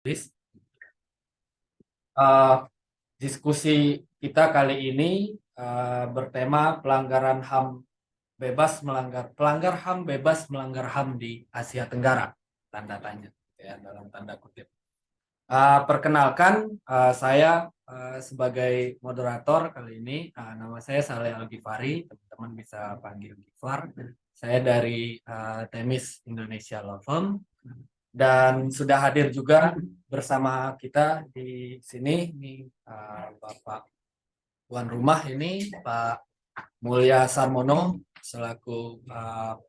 Chris. Eh, Diskusi kita kali ini bertema pelanggar HAM bebas melanggar HAM di Asia Tenggara, tanda tanya ya, dalam tanda kutip. Perkenalkan, saya sebagai moderator kali ini. Nama saya Saleh Al-Ghifari, teman-teman bisa panggil Ghifar. Saya dari Temis Indonesia Law Firm. Dan sudah hadir juga bersama kita di sini nih, Bapak tuan rumah ini, Pak Mulya Sarmono selaku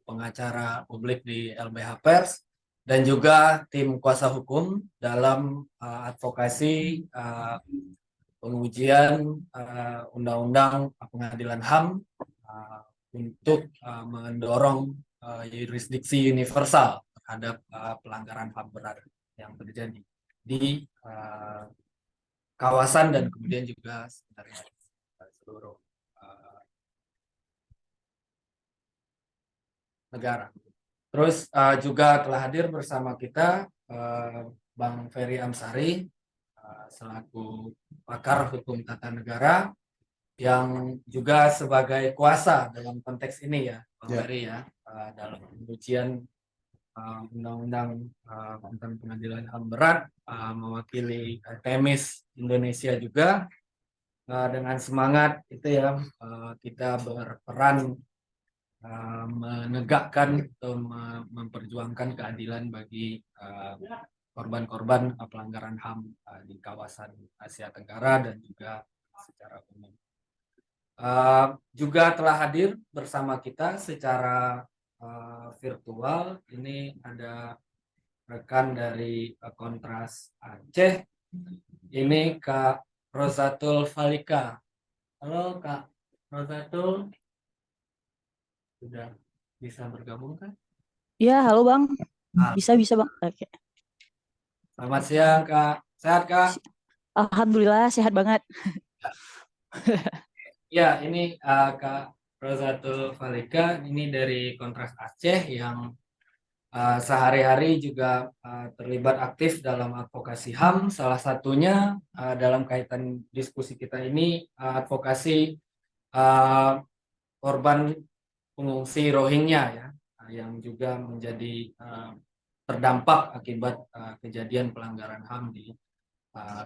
pengacara publik di LBH Pers, dan juga tim kuasa hukum dalam advokasi pengujian Undang-Undang Pengadilan HAM untuk mendorong yurisdiksi universal terhadap pelanggaran HAM berat yang terjadi di kawasan dan kemudian juga sebenarnya seluruh negara. Terus juga telah hadir bersama kita Bang Ferry Amsari selaku pakar hukum tata negara yang juga sebagai kuasa dalam konteks ini ya, Bang Ferry ya, dalam pengujian Undang-Undang tentang Pengadilan HAM berat, mewakili Temis Indonesia juga. Dengan semangat itu ya, kita berperan menegakkan atau memperjuangkan keadilan bagi korban-korban pelanggaran HAM di kawasan Asia Tenggara dan juga secara umum. Juga telah hadir bersama kita secara virtual. Ini ada rekan dari Kontras Aceh. Ini Kak Rosatul Falika. Halo Kak Rosatul, sudah bisa bergabung kan? Ya, halo Bang. Ah, Bisa Bang. Oke. Selamat siang Kak. Sehat Kak? Alhamdulillah sehat banget. Ya, ini Kak Rosatul Falika, ini dari Kontras Aceh yang sehari-hari juga terlibat aktif dalam advokasi HAM. Salah satunya dalam kaitan diskusi kita ini advokasi uh, korban pengungsi Rohingya ya, yang juga menjadi terdampak akibat kejadian pelanggaran HAM di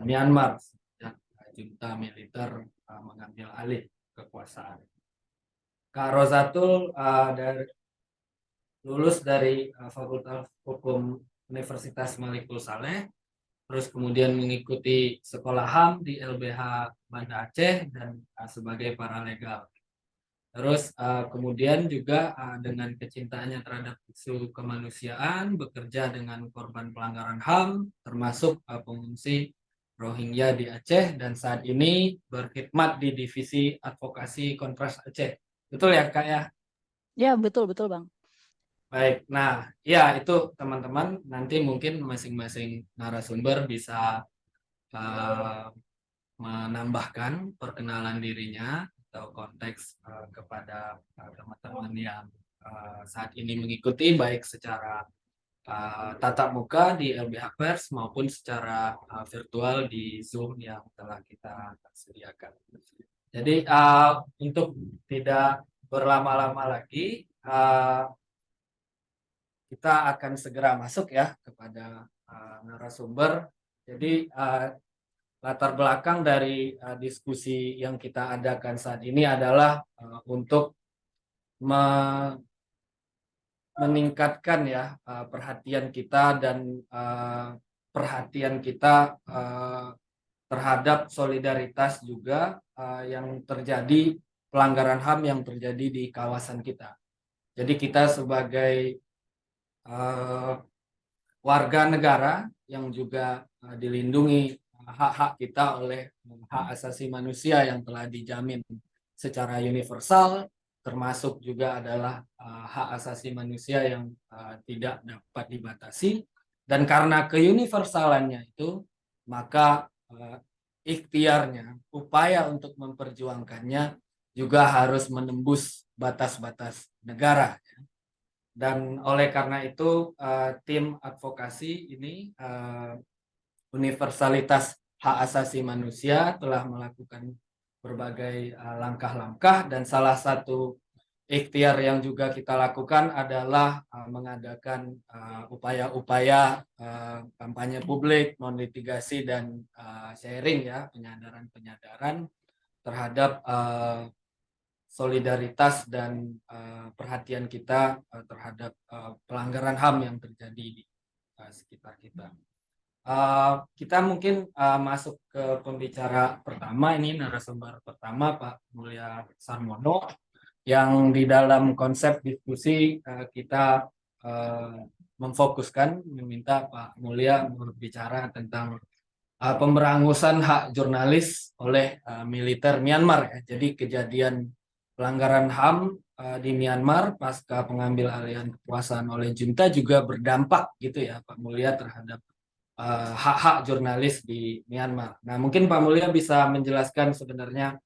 Myanmar sejak junta militer mengambil alih kekuasaan. Kak Rosatul lulus dari Fakultas Hukum Universitas Malikul Saleh, terus kemudian mengikuti sekolah HAM di LBH Banda Aceh dan sebagai paralegal. Terus kemudian juga dengan kecintaannya terhadap isu kemanusiaan, bekerja dengan korban pelanggaran HAM, termasuk pengungsi Rohingya di Aceh, dan saat ini berkhidmat di divisi advokasi Kontras Aceh. Betul ya Kak ya? Ya, betul Bang. Baik, nah ya itu teman-teman nanti mungkin masing-masing narasumber bisa uh, menambahkan perkenalan dirinya atau konteks kepada teman-teman yang saat ini mengikuti baik secara tatap muka di LBH Pers maupun secara virtual di Zoom yang telah kita sediakan. Jadi untuk tidak berlama-lama lagi, kita akan segera masuk ya kepada narasumber. Jadi latar belakang dari diskusi yang kita adakan saat ini adalah untuk meningkatkan ya perhatian kita dan perhatian kita terhadap solidaritas juga yang terjadi, pelanggaran HAM yang terjadi di kawasan kita. Jadi kita sebagai warga negara yang juga dilindungi hak-hak kita oleh hak asasi manusia yang telah dijamin secara universal, termasuk juga adalah hak asasi manusia yang tidak dapat dibatasi. Dan karena keuniversalannya itu, maka ikhtiarnya, upaya untuk memperjuangkannya juga harus menembus batas-batas negara. Dan oleh karena itu tim advokasi ini universalitas hak asasi manusia, telah melakukan berbagai langkah-langkah, dan salah satu ikhtiar yang juga kita lakukan adalah mengadakan upaya-upaya kampanye publik, non-litigasi, dan sharing ya, penyadaran-penyadaran terhadap solidaritas dan perhatian kita terhadap pelanggaran HAM yang terjadi di sekitar kita. Kita mungkin masuk ke pembicara pertama, ini narasumber pertama Pak Mulya Sarmono, yang di dalam konsep diskusi kita memfokuskan meminta Pak Mulya berbicara tentang pemberangusan hak jurnalis oleh militer Myanmar ya. Jadi kejadian pelanggaran HAM di Myanmar pasca pengambil alihan kekuasaan oleh junta juga berdampak gitu ya Pak Mulya terhadap hak-hak jurnalis di Myanmar. Nah, mungkin Pak Mulya bisa menjelaskan sebenarnya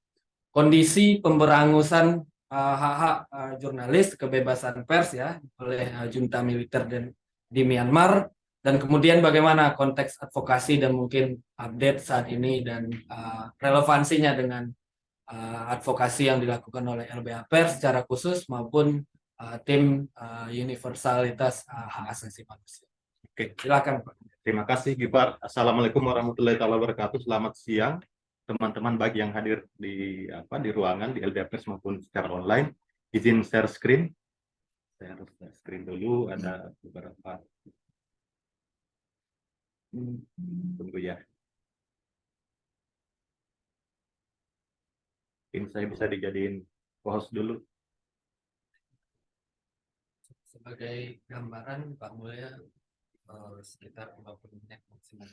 kondisi pemberangusan hak-hak jurnalis, kebebasan pers ya oleh junta militer dan di Myanmar, dan kemudian bagaimana konteks advokasi dan mungkin update saat ini dan relevansinya dengan advokasi yang dilakukan oleh LBH Pers secara khusus maupun tim universalitas hak asasi manusia. Oke, silakan Pak. Terima kasih Gifar. Assalamualaikum warahmatullahi wabarakatuh. Selamat siang teman-teman baik yang hadir di ruangan di LBH Pers maupun secara online. Izin share screen. Saya harus share screen dulu, ada beberapa. Tunggu ya. Ini saya bisa dijadiin host dulu. Sebagai gambaran Pak Mulya sekitar 50 menit maksimal.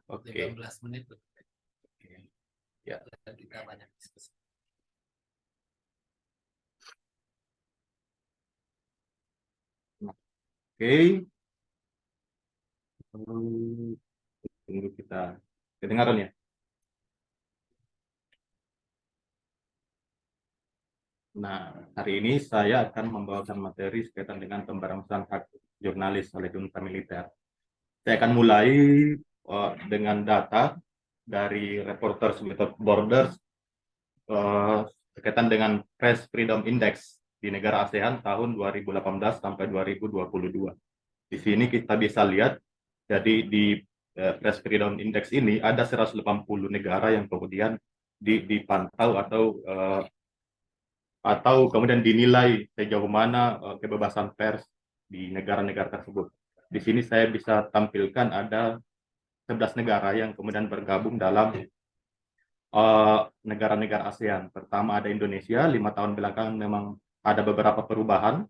Oke. 15 menit. Oke. Ya. Kita banyak diskusi. Oke. Tunggu kita. Kedengaran ya? Nah, hari ini saya akan membawakan materi berkaitan dengan pemberangusan hak jurnalis oleh junta militer. Saya akan mulai dengan data dari Reporters Without Borders berkaitan dengan Press Freedom Index di negara ASEAN tahun 2018 sampai 2022. Di sini kita bisa lihat, jadi di Press Freedom Index ini ada 180 negara yang kemudian dipantau atau kemudian dinilai sejauh mana kebebasan pers di negara-negara tersebut. Di sini saya bisa tampilkan ada 11 negara yang kemudian bergabung dalam negara-negara ASEAN. Pertama ada Indonesia, 5 tahun belakangan memang ada beberapa perubahan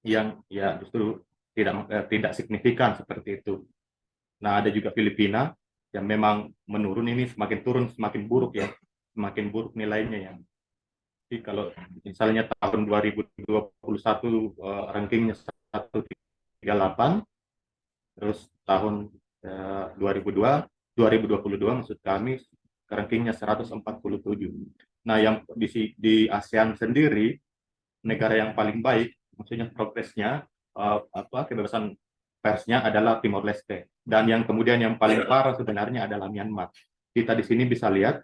yang ya justru tidak signifikan seperti itu. Nah, ada juga Filipina yang memang menurun, ini semakin turun semakin buruk ya, semakin buruk nilainya ya. Jadi kalau misalnya tahun 2021 rankingnya 138, terus tahun 2022 maksud kami rankingnya 147. Nah, yang di ASEAN sendiri, negara yang paling baik, maksudnya progresnya, kebebasan persnya adalah Timor Leste. Dan yang kemudian yang paling parah sebenarnya adalah Myanmar. Kita di sini bisa lihat,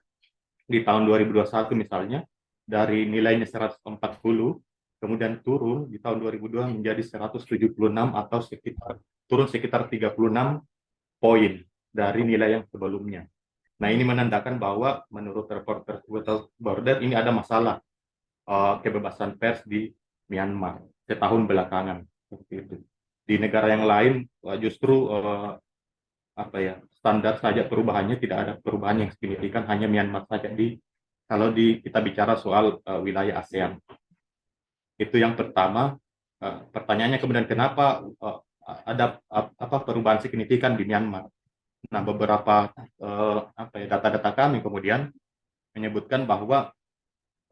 di tahun 2021 misalnya, dari nilainya 140, kemudian turun di tahun 2002 menjadi 176 atau turun sekitar 36 poin dari nilai yang sebelumnya. Nah, ini menandakan bahwa menurut Reporters Without Borders ini ada masalah kebebasan pers di Myanmar setahun belakangan seperti itu. Di negara yang lain justru standar saja perubahannya, tidak ada perubahan yang signifikan, hanya Myanmar saja kalau kita bicara soal wilayah ASEAN. Itu yang pertama. Pertanyaannya kemudian kenapa ada perubahan signifikan di Myanmar? Nah, beberapa data-data kami kemudian menyebutkan bahwa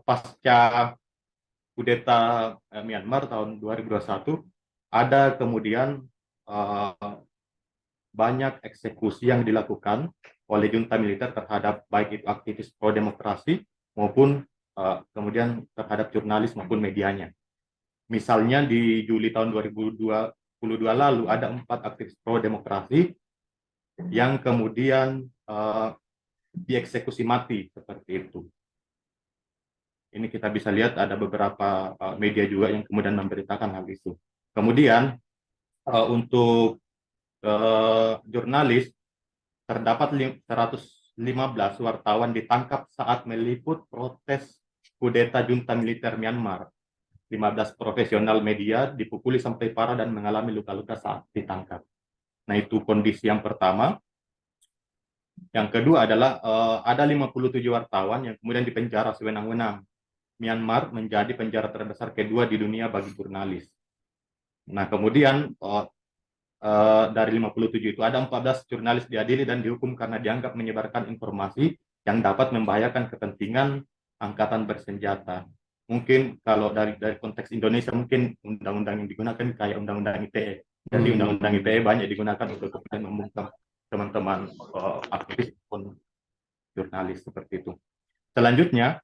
pasca kudeta Myanmar tahun 2021 ada kemudian banyak eksekusi yang dilakukan oleh junta militer terhadap baik itu aktivis pro demokrasi maupun kemudian terhadap jurnalis maupun medianya. Misalnya di Juli tahun 2022 lalu ada 4 aktivis pro demokrasi yang kemudian dieksekusi mati seperti itu. Ini kita bisa lihat ada beberapa media juga yang kemudian memberitakan hal itu. Kemudian untuk jurnalis, terdapat 115 wartawan ditangkap saat meliput protes kudeta junta militer Myanmar. 15 profesional media dipukuli sampai parah dan mengalami luka-luka saat ditangkap. Nah, itu kondisi yang pertama. Yang kedua adalah ada 57 wartawan yang kemudian dipenjara sewenang-wenang. Myanmar menjadi penjara terbesar kedua di dunia bagi jurnalis. Nah, kemudian dari 57 itu ada 14 jurnalis diadili dan dihukum karena dianggap menyebarkan informasi yang dapat membahayakan kepentingan angkatan bersenjata. Mungkin kalau dari konteks Indonesia, mungkin undang-undang yang digunakan kayak undang-undang ITE. Jadi undang-undang ITE banyak digunakan untuk kemudian membungkam teman-teman aktivis pun jurnalis seperti itu. Selanjutnya,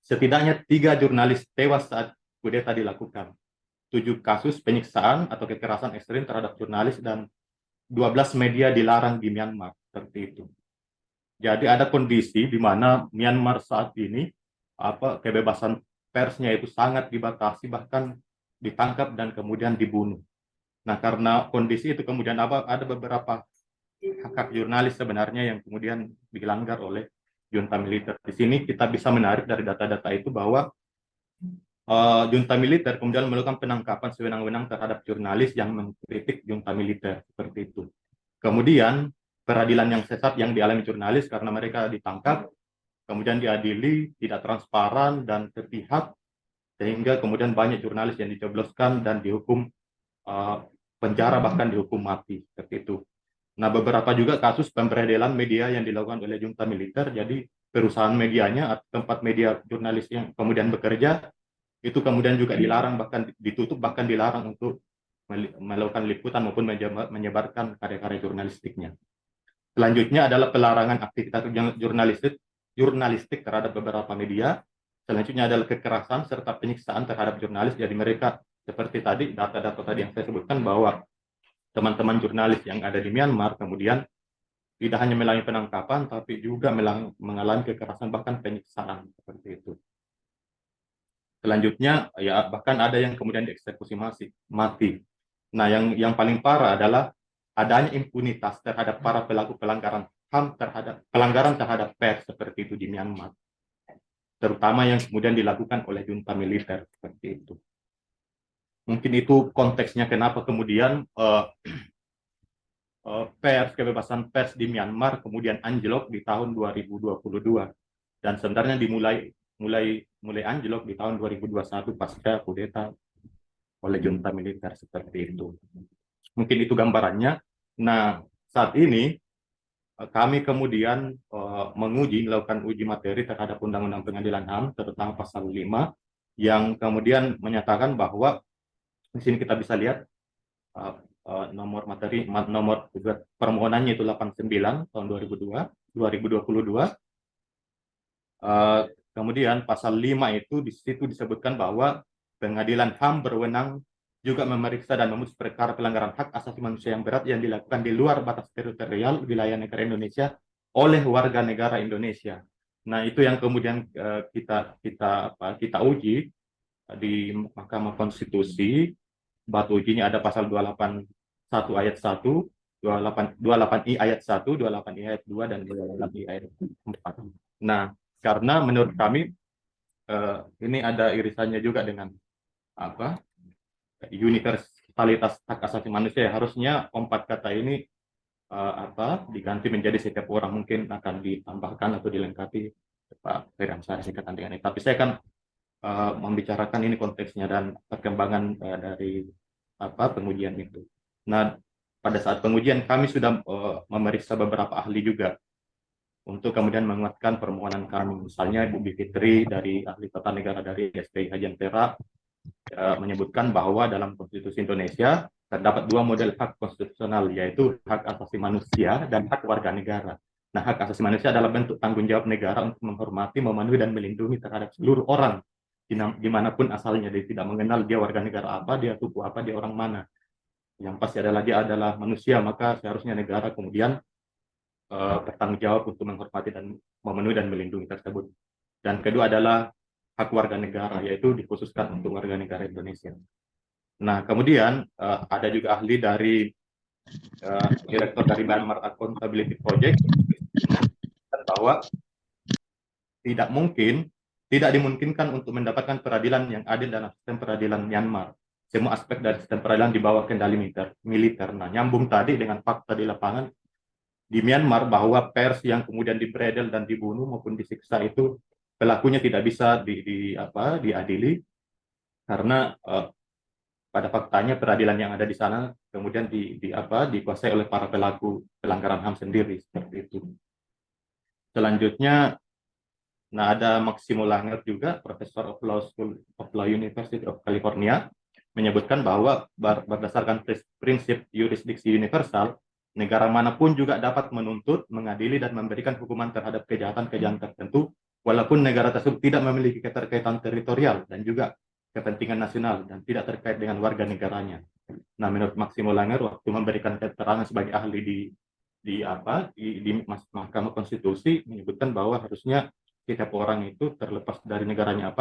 setidaknya 3 jurnalis tewas saat kudeta dilakukan. 7 kasus penyiksaan atau kekerasan ekstrim terhadap jurnalis dan 12 media dilarang di Myanmar, seperti itu. Jadi ada kondisi di mana Myanmar saat ini kebebasan persnya itu sangat dibatasi, bahkan ditangkap dan kemudian dibunuh. Nah, karena kondisi itu kemudian ada beberapa hak jurnalis sebenarnya yang kemudian dilanggar oleh junta militer. Di sini kita bisa menarik dari data-data itu bahwa junta militer kemudian melakukan penangkapan sewenang-wenang terhadap jurnalis yang mengkritik junta militer, seperti itu. Kemudian peradilan yang sesat yang dialami jurnalis karena mereka ditangkap, kemudian diadili, tidak transparan dan sepihak, sehingga kemudian banyak jurnalis yang dicobloskan dan dihukum penjara, bahkan dihukum mati, seperti itu. Nah, beberapa juga kasus pemberedelan media yang dilakukan oleh junta militer, jadi perusahaan medianya atau tempat media jurnalis yang kemudian bekerja itu kemudian juga dilarang, bahkan ditutup, bahkan dilarang untuk melakukan liputan maupun menyebarkan karya-karya jurnalistiknya. Selanjutnya adalah pelarangan aktivitas jurnalistik terhadap beberapa media. Selanjutnya adalah kekerasan serta penyiksaan terhadap jurnalis. Jadi mereka seperti tadi data-data tadi yang saya sebutkan bahwa teman-teman jurnalis yang ada di Myanmar kemudian tidak hanya mengalami penangkapan tapi juga mengalami kekerasan bahkan penyiksaan seperti itu. Selanjutnya ya bahkan ada yang kemudian dieksekusi mati. Nah, yang paling parah adalah adanya impunitas terhadap para pelaku pelanggaran HAM terhadap pers seperti itu di Myanmar, terutama yang kemudian dilakukan oleh junta militer seperti itu. Mungkin itu konteksnya kenapa kemudian kebebasan pers di Myanmar kemudian anjlok di tahun 2022 dan sebenarnya mulai anjlok di tahun 2021 pasca kudeta oleh junta militer seperti itu. Mungkin itu gambarannya. Nah, saat ini kami kemudian melakukan uji materi terhadap Undang-Undang Pengadilan HAM, terutama pasal 5, yang kemudian menyatakan bahwa di sini kita bisa lihat nomor permohonannya itu 89 tahun 2022. Kemudian pasal 5 itu di situ disebutkan bahwa Pengadilan HAM berwenang juga memeriksa dan memutus perkara pelanggaran hak asasi manusia yang berat yang dilakukan di luar batas teritorial wilayah negara Indonesia oleh warga negara Indonesia. Nah, itu yang kemudian kita uji di Mahkamah Konstitusi. Batu ujinya ada pasal 281 ayat 1, 28I ayat 1, 28I ayat 2 dan 28I ayat 4. Nah, karena menurut kami ini ada irisannya juga dengan universalitas hak asasi manusia. Harusnya 4 kata ini diganti menjadi setiap orang, mungkin akan ditambahkan atau dilengkapi Pak Feriamsari sikatan dengan ini. Tapi saya akan membicarakan ini konteksnya dan perkembangan dari pengujian itu. Nah, pada saat pengujian kami sudah memeriksa beberapa ahli juga untuk kemudian menguatkan permohonan kami. Misalnya Ibu Bivitri dari ahli tata negara dari SPI Hajian Perak menyebutkan bahwa dalam Konstitusi Indonesia terdapat 2 model hak konstitusional, yaitu hak asasi manusia dan hak warga negara. Nah, hak asasi manusia adalah bentuk tanggung jawab negara untuk menghormati, memenuhi, dan melindungi terhadap seluruh orang dimanapun asalnya. Dia tidak mengenal dia warga negara apa, dia suku apa, dia orang mana. Yang pasti adalah dia adalah manusia, maka seharusnya negara kemudian bertanggung jawab untuk menghormati dan memenuhi dan melindungi tersebut. Dan kedua adalah hak warga negara, yaitu dikhususkan untuk warga negara Indonesia. Nah, kemudian ada juga ahli dari direktur dari Myanmar Accountability Project bahwa tidak dimungkinkan untuk mendapatkan peradilan yang adil dalam sistem peradilan Myanmar. Semua aspek dari sistem peradilan di bawah kendali militer. Nah, nyambung tadi dengan fakta di lapangan di Myanmar bahwa pers yang kemudian dibredel dan dibunuh maupun disiksa itu pelakunya tidak bisa diadili karena pada faktanya peradilan yang ada di sana kemudian dikuasai oleh para pelaku pelanggaran HAM sendiri seperti itu. Selanjutnya, nah ada Maximo Langer juga, Professor of Law School of Law University of California, menyebutkan bahwa berdasarkan prinsip yurisdiksi universal, negara manapun juga dapat menuntut, mengadili, dan memberikan hukuman terhadap kejahatan-kejahatan tertentu, walaupun negara tersebut tidak memiliki keterkaitan teritorial dan juga kepentingan nasional dan tidak terkait dengan warga negaranya. Nah, menurut Maximo Langer, waktu memberikan keterangan sebagai ahli di Mahkamah Konstitusi, menyebutkan bahwa harusnya setiap orang itu terlepas dari negaranya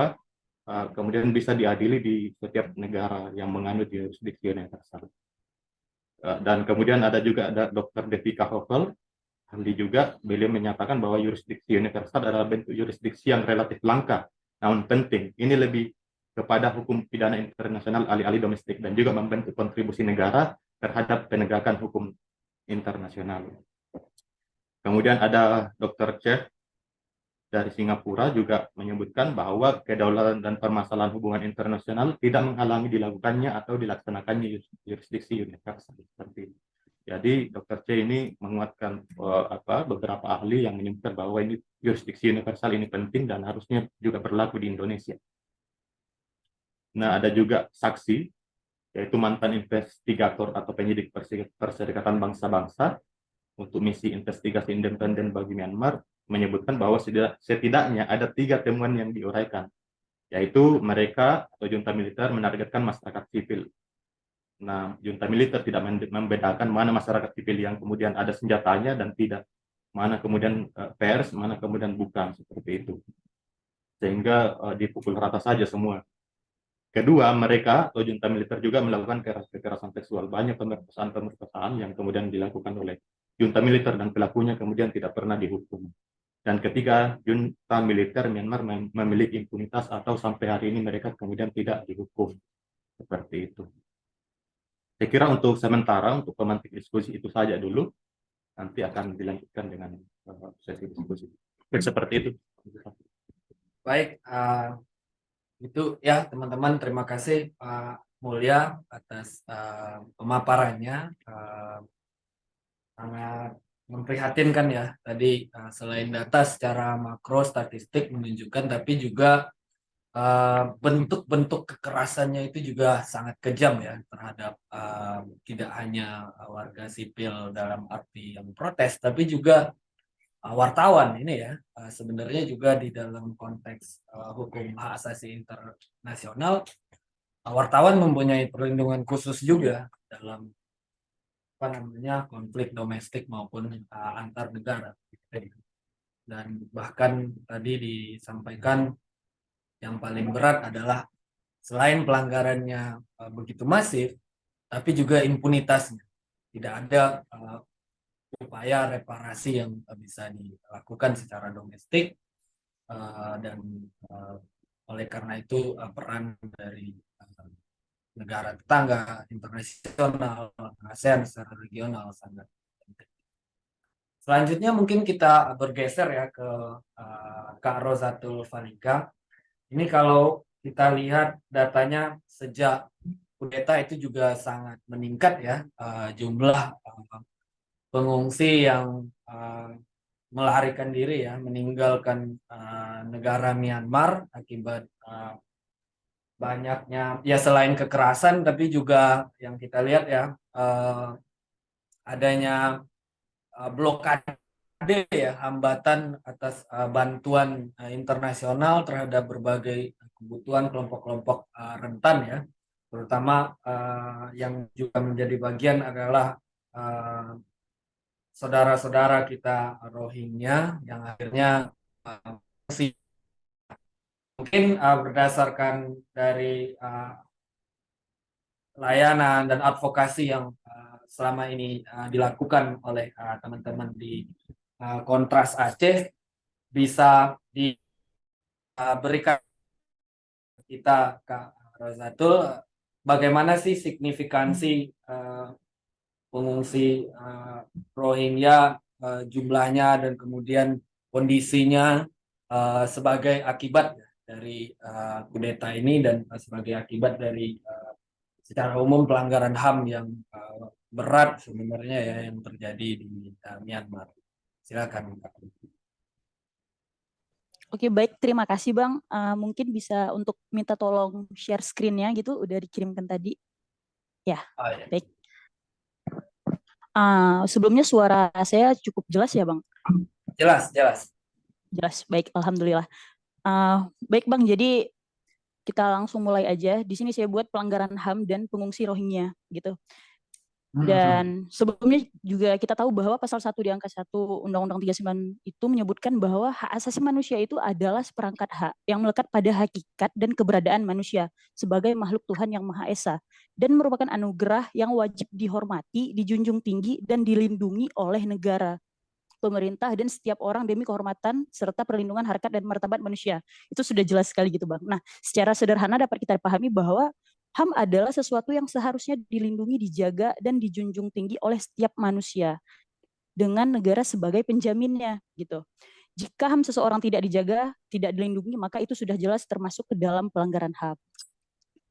kemudian bisa diadili di setiap negara yang menganut yurisdiksi universal. Dan kemudian ada Dr. Devika Hovel, ahli juga, beliau menyatakan bahwa yurisdiksi universal adalah bentuk yurisdiksi yang relatif langka, namun penting. Ini lebih kepada hukum pidana internasional alih-alih domestik dan juga membentuk kontribusi negara terhadap penegakan hukum internasional. Kemudian ada Dr. Chef dari Singapura juga menyebutkan bahwa kedaulatan dan permasalahan hubungan internasional tidak menghalangi dilakukannya atau dilaksanakannya yurisdiksi universal seperti itu. Jadi Dr. C ini menguatkan beberapa ahli yang menyebutkan bahwa ini yurisdiksi universal ini penting dan harusnya juga berlaku di Indonesia. Nah, ada juga saksi, yaitu mantan investigator atau penyidik Perserikatan Bangsa-Bangsa untuk misi investigasi independen bagi Myanmar, menyebutkan bahwa setidaknya ada 3 temuan yang diuraikan, yaitu mereka atau junta militer menargetkan masyarakat sipil. Nah, junta militer tidak membedakan mana masyarakat sipil yang kemudian ada senjatanya dan tidak, mana kemudian pers, mana kemudian bukan, seperti itu. Sehingga dipukul rata saja semua. Kedua, mereka atau junta militer juga melakukan kekerasan seksual. Banyak pemerkosaan yang kemudian dilakukan oleh junta militer dan pelakunya kemudian tidak pernah dihukum. Dan ketiga, junta militer Myanmar memiliki impunitas atau sampai hari ini mereka kemudian tidak dihukum. Seperti itu. Saya kira untuk sementara, untuk pemantik diskusi itu saja dulu. Nanti akan dilanjutkan dengan sesi diskusi. Seperti itu. Baik, itu ya teman-teman, terima kasih Pak Mulya atas pemaparannya. Sangat memprihatinkan ya, tadi selain data secara makro statistik menunjukkan, tapi juga bentuk-bentuk kekerasannya itu juga sangat kejam ya terhadap tidak hanya warga sipil dalam arti yang protes, tapi juga wartawan ini ya. Sebenarnya juga di dalam konteks hukum hak asasi internasional, wartawan mempunyai perlindungan khusus juga dalam konflik domestik maupun antar negara. Dan bahkan tadi disampaikan yang paling berat adalah selain pelanggarannya begitu masif, tapi juga impunitasnya. Tidak ada upaya reparasi yang bisa dilakukan secara domestik, dan oleh karena itu peran dari negara tetangga, internasional, ASEAN secara regional sangat penting. Selanjutnya mungkin kita bergeser ya ke Kak Rozatul Falika. Ini kalau kita lihat datanya sejak kudeta itu juga sangat meningkat ya, jumlah pengungsi yang melarikan diri ya, meninggalkan negara Myanmar akibat banyaknya ya, selain kekerasan tapi juga yang kita lihat ya, adanya blokade ya, hambatan atas bantuan internasional terhadap berbagai kebutuhan kelompok-kelompok rentan ya, terutama yang juga menjadi bagian adalah saudara-saudara kita Rohingya yang akhirnya mengungsi. Mungkin berdasarkan dari layanan dan advokasi yang selama ini dilakukan oleh teman-teman di Kontras Aceh, bisa diberikan kita, Kak Rozatul, bagaimana sih signifikansi pengungsi Rohingya, jumlahnya dan kemudian kondisinya sebagai akibat dari kudeta ini dan sebagai akibat dari secara umum pelanggaran HAM yang berat sebenarnya ya yang terjadi di Myanmar. Silakan, Kak. Oke, baik. Terima kasih, Bang. Mungkin bisa untuk minta tolong share screen-nya gitu, udah dikirimkan tadi. Ya, Oh, ya. baik. Sebelumnya suara saya cukup jelas ya, Bang? Jelas, jelas. Jelas, baik. Alhamdulillah. Baik, Bang. Jadi kita langsung mulai aja. Di sini saya buat pelanggaran HAM dan pengungsi Rohingya gitu. Dan sebelumnya juga kita tahu bahwa pasal 1 di angka 1 Undang-Undang 39 itu menyebutkan bahwa hak asasi manusia itu adalah seperangkat hak yang melekat pada hakikat dan keberadaan manusia sebagai makhluk Tuhan yang Maha Esa dan merupakan anugerah yang wajib dihormati, dijunjung tinggi dan dilindungi oleh negara, pemerintah dan setiap orang demi kehormatan serta perlindungan harkat dan martabat manusia. Itu sudah jelas sekali gitu, Bang. Nah, secara sederhana dapat kita pahami bahwa HAM adalah sesuatu yang seharusnya dilindungi, dijaga, dan dijunjung tinggi oleh setiap manusia dengan negara sebagai penjaminnya gitu. Jika HAM seseorang tidak dijaga, tidak dilindungi, maka itu sudah jelas termasuk ke dalam pelanggaran HAM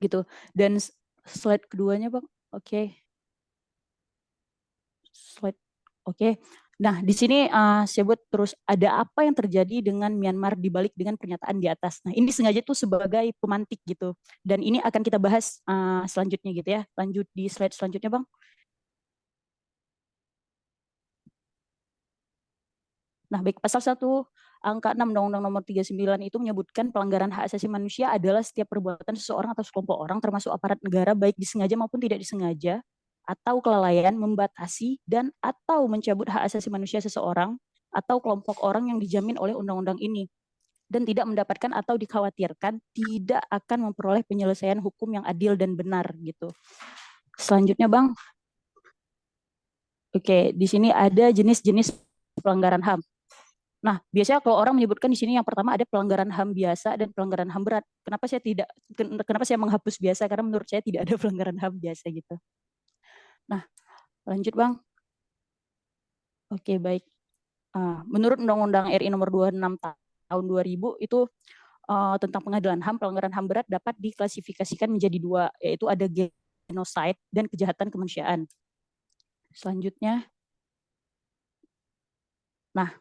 gitu. Dan slide keduanya, Bang. Oke. Slide. Oke. Nah, di sini saya buat terus ada apa yang terjadi dengan Myanmar dibalik dengan pernyataan di atas. Nah, ini sengaja tuh sebagai pemantik gitu. Dan ini akan kita bahas selanjutnya gitu ya. Lanjut di slide selanjutnya, Bang. Nah, baik, pasal 1 angka 6 Undang-Undang Nomor 39 itu menyebutkan pelanggaran hak asasi manusia adalah setiap perbuatan seseorang atau sekelompok orang termasuk aparat negara baik disengaja maupun tidak disengaja atau kelalaian membatasi dan atau mencabut hak asasi manusia seseorang atau kelompok orang yang dijamin oleh undang-undang ini dan tidak mendapatkan atau dikhawatirkan tidak akan memperoleh penyelesaian hukum yang adil dan benar gitu. Selanjutnya, Bang. Oke, di sini ada jenis-jenis pelanggaran HAM. Nah, biasanya kalau orang menyebutkan di sini yang pertama ada pelanggaran HAM biasa dan pelanggaran HAM berat. Kenapa saya menghapus biasa? Karena menurut saya tidak ada pelanggaran HAM biasa gitu. Nah, lanjut, Bang. Oke, baik. Menurut Undang-Undang RI nomor 26 tahun 2000 itu tentang pengadilan HAM, pelanggaran HAM berat dapat diklasifikasikan menjadi dua, yaitu ada genocide dan kejahatan kemanusiaan. Selanjutnya. Nah,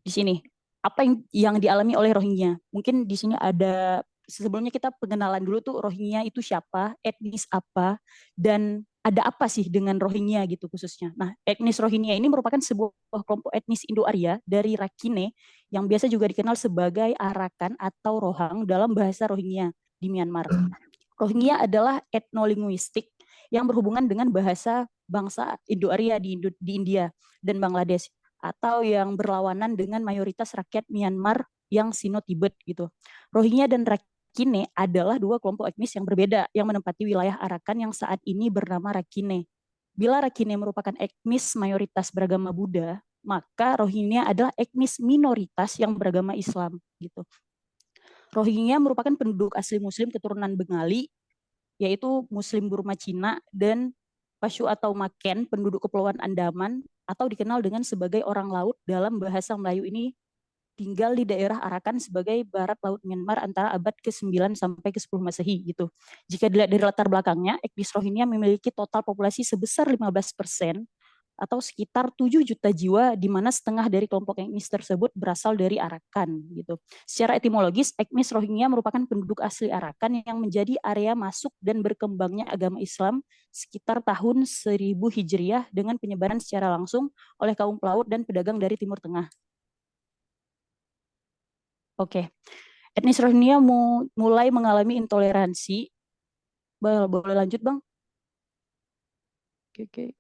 di sini apa yang dialami oleh Rohingya. Mungkin di sini ada sebelumnya kita pengenalan dulu tuh Rohingya itu siapa, etnis apa, dan ada apa sih dengan Rohingya gitu khususnya. Nah, etnis Rohingya ini merupakan sebuah kelompok etnis Indo-Arya dari Rakhine yang biasa juga dikenal sebagai Arakan atau Rohang dalam bahasa Rohingya di Myanmar. Rohingya adalah etnolinguistik yang berhubungan dengan bahasa bangsa Indo-Arya di India dan Bangladesh atau yang berlawanan dengan mayoritas rakyat Myanmar yang Sino-Tibet gitu. Rohingya dan Rakhine adalah dua kelompok etnis yang berbeda yang menempati wilayah Arakan yang saat ini bernama Rakhine. Bila Rakhine merupakan etnis mayoritas beragama Buddha, maka Rohingya adalah etnis minoritas yang beragama Islam gitu. Rohingya merupakan penduduk asli Muslim keturunan Bengali, yaitu Muslim Burma Cina, dan Pashu atau Maken, penduduk Kepulauan Andaman, atau dikenal dengan sebagai orang laut dalam bahasa Melayu ini tinggal di daerah Arakan sebagai barat laut Myanmar antara abad ke-9 sampai ke-10 Masehi gitu. Jika dilihat dari latar belakangnya, etnis Rohingya memiliki total populasi sebesar 15% atau sekitar 7 juta jiwa, di mana setengah dari kelompok etnis tersebut berasal dari Arakan gitu. Secara etimologis, etnis Rohingya merupakan penduduk asli Arakan yang menjadi area masuk dan berkembangnya agama Islam sekitar tahun 1000 Hijriah dengan penyebaran secara langsung oleh kaum pelaut dan pedagang dari Timur Tengah. Oke, etnis Rohingya mulai mengalami intoleransi. Boleh lanjut, Bang? Oke.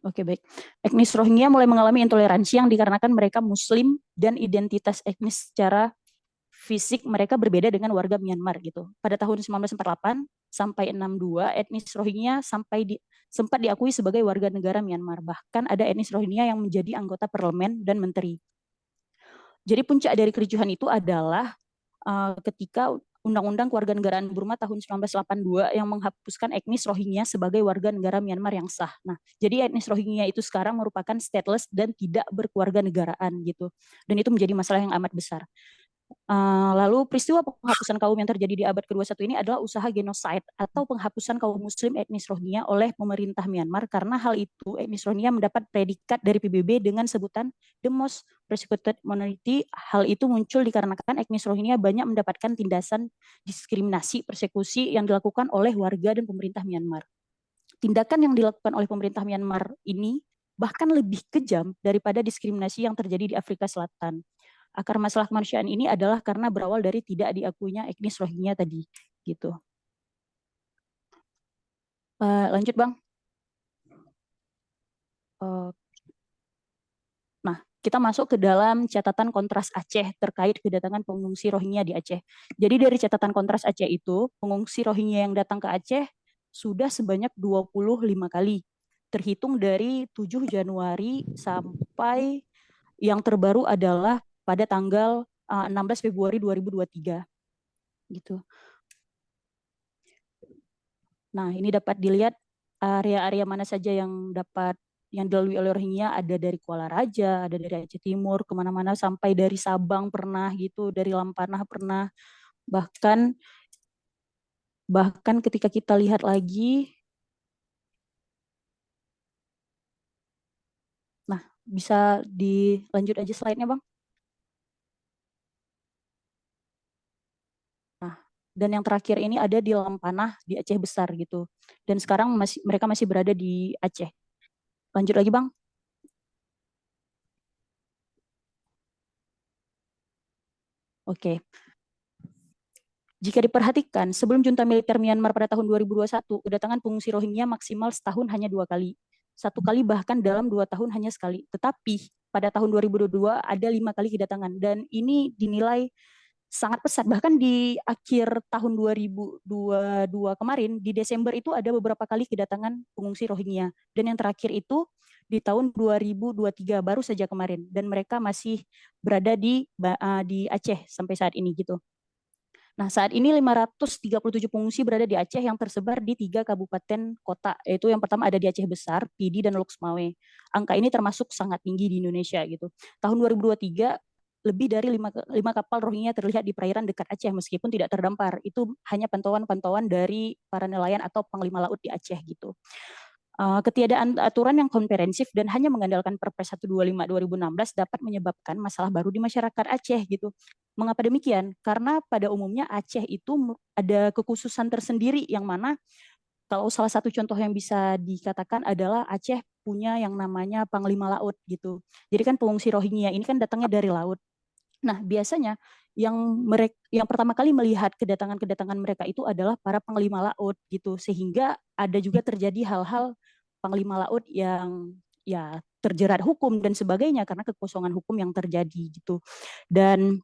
Oke, baik. Etnis Rohingya mulai mengalami intoleransi yang dikarenakan mereka Muslim dan identitas etnis secara fisik mereka berbeda dengan warga Myanmar gitu. Pada tahun 1948 sampai 62, etnis Rohingya sempat diakui sebagai warga negara Myanmar. Bahkan ada etnis Rohingya yang menjadi anggota parlemen dan menteri. Jadi puncak dari kericuhan itu adalah ketika Undang-Undang Kewarganegaraan Burma tahun 1982 yang menghapuskan etnis Rohingya sebagai warga negara Myanmar yang sah. Nah, jadi etnis Rohingya itu sekarang merupakan stateless dan tidak berkewarganegaraan gitu. Dan itu menjadi masalah yang amat besar. Lalu peristiwa penghapusan kaum yang terjadi di abad ke-21 ini adalah usaha genocide atau penghapusan kaum muslim etnis Rohingya oleh pemerintah Myanmar. Karena hal itu etnis Rohingya mendapat predikat dari PBB dengan sebutan the most persecuted minority. Hal itu muncul dikarenakan etnis Rohingya banyak mendapatkan tindasan diskriminasi, persekusi yang dilakukan oleh warga dan pemerintah Myanmar. Tindakan yang dilakukan oleh pemerintah Myanmar ini bahkan lebih kejam daripada diskriminasi yang terjadi di Afrika Selatan. Akar masalah kemanusiaan ini adalah karena berawal dari tidak diakuinya etnis Rohingya tadi, gitu. Lanjut, Bang. Nah, kita masuk ke dalam catatan Kontras Aceh terkait kedatangan pengungsi Rohingya di Aceh. Jadi dari catatan Kontras Aceh itu, pengungsi Rohingya yang datang ke Aceh sudah sebanyak 25 kali. Terhitung dari 7 Januari sampai yang terbaru adalah pada tanggal 16 Februari 2023 gitu. Nah, ini dapat dilihat area-area mana saja yang dilalui oleh Rohingya. Ada dari Kuala Raja, ada dari Aceh Timur, kemana-mana sampai dari Sabang pernah gitu, dari Lampanah pernah. Bahkan ketika kita lihat lagi, nah bisa dilanjut aja slide-nya, Bang. Dan yang terakhir ini ada di Lampanah di Aceh Besar gitu. Dan sekarang mereka masih berada di Aceh. Lanjut lagi, Bang. Oke. Jika diperhatikan, sebelum junta militer Myanmar pada tahun 2021, kedatangan pengungsi Rohingya maksimal setahun hanya 2 kali. 1 kali bahkan dalam 2 tahun hanya sekali. Tetapi pada tahun 2022 ada 5 kali kedatangan. Dan ini dinilai sangat pesat. Bahkan di akhir tahun 2022 kemarin, di Desember itu ada beberapa kali kedatangan pengungsi Rohingya. Dan yang terakhir itu di tahun 2023 baru saja kemarin. Dan mereka masih berada di Aceh sampai saat ini gitu. Nah, saat ini 537 pengungsi berada di Aceh yang tersebar di 3 kabupaten kota, yaitu yang pertama ada di Aceh Besar, Pidi, dan Lok Sumawe. Angka ini termasuk sangat tinggi di Indonesia gitu. Tahun 2023 lebih dari 5 kapal Rohingya terlihat di perairan dekat Aceh meskipun tidak terdampar. Itu hanya pantauan-pantauan dari para nelayan atau panglima laut di Aceh gitu. Ketiadaan aturan yang komprehensif dan hanya mengandalkan Perpres 125 2016 dapat menyebabkan masalah baru di masyarakat Aceh gitu. Mengapa demikian? Karena pada umumnya Aceh itu ada kekhususan tersendiri yang mana kalau salah satu contoh yang bisa dikatakan adalah Aceh punya yang namanya Panglima Laut gitu. Jadi kan pengungsi Rohingya ini kan datangnya dari laut. Nah, biasanya yang pertama kali melihat kedatangan mereka itu adalah para panglima laut gitu, sehingga ada juga terjadi hal-hal panglima laut yang ya terjerat hukum dan sebagainya karena kekosongan hukum yang terjadi gitu. Dan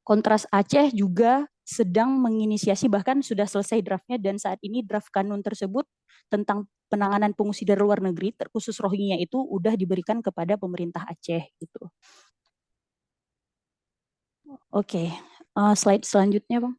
Kontras Aceh juga sedang menginisiasi, bahkan sudah selesai draftnya, dan saat ini draft kanun tersebut tentang penanganan pengungsi dari luar negeri terkhusus Rohingya itu udah diberikan kepada pemerintah Aceh gitu. Oke, slide selanjutnya, Bang.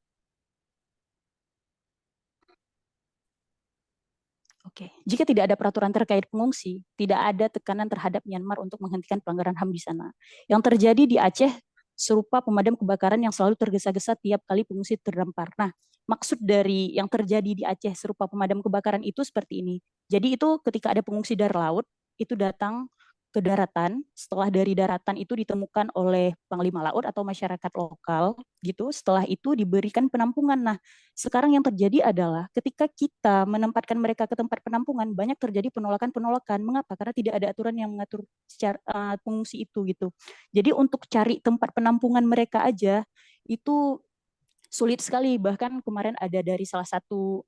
Oke, jika tidak ada peraturan terkait pengungsi, tidak ada tekanan terhadap Myanmar untuk menghentikan pelanggaran HAM di sana. Yang terjadi di Aceh serupa pemadam kebakaran yang selalu tergesa-gesa tiap kali pengungsi terdampar. Nah, maksud dari yang terjadi di Aceh serupa pemadam kebakaran itu seperti ini. Jadi itu ketika ada pengungsi dari laut, itu datang ke daratan, setelah dari daratan itu ditemukan oleh panglima laut atau masyarakat lokal gitu, setelah itu diberikan penampungan. Nah, sekarang yang terjadi adalah ketika kita menempatkan mereka ke tempat penampungan, banyak terjadi penolakan-penolakan. Mengapa? Karena tidak ada aturan yang mengatur secara pengungsi itu gitu. Jadi untuk cari tempat penampungan mereka aja itu sulit sekali. Bahkan kemarin ada dari salah satu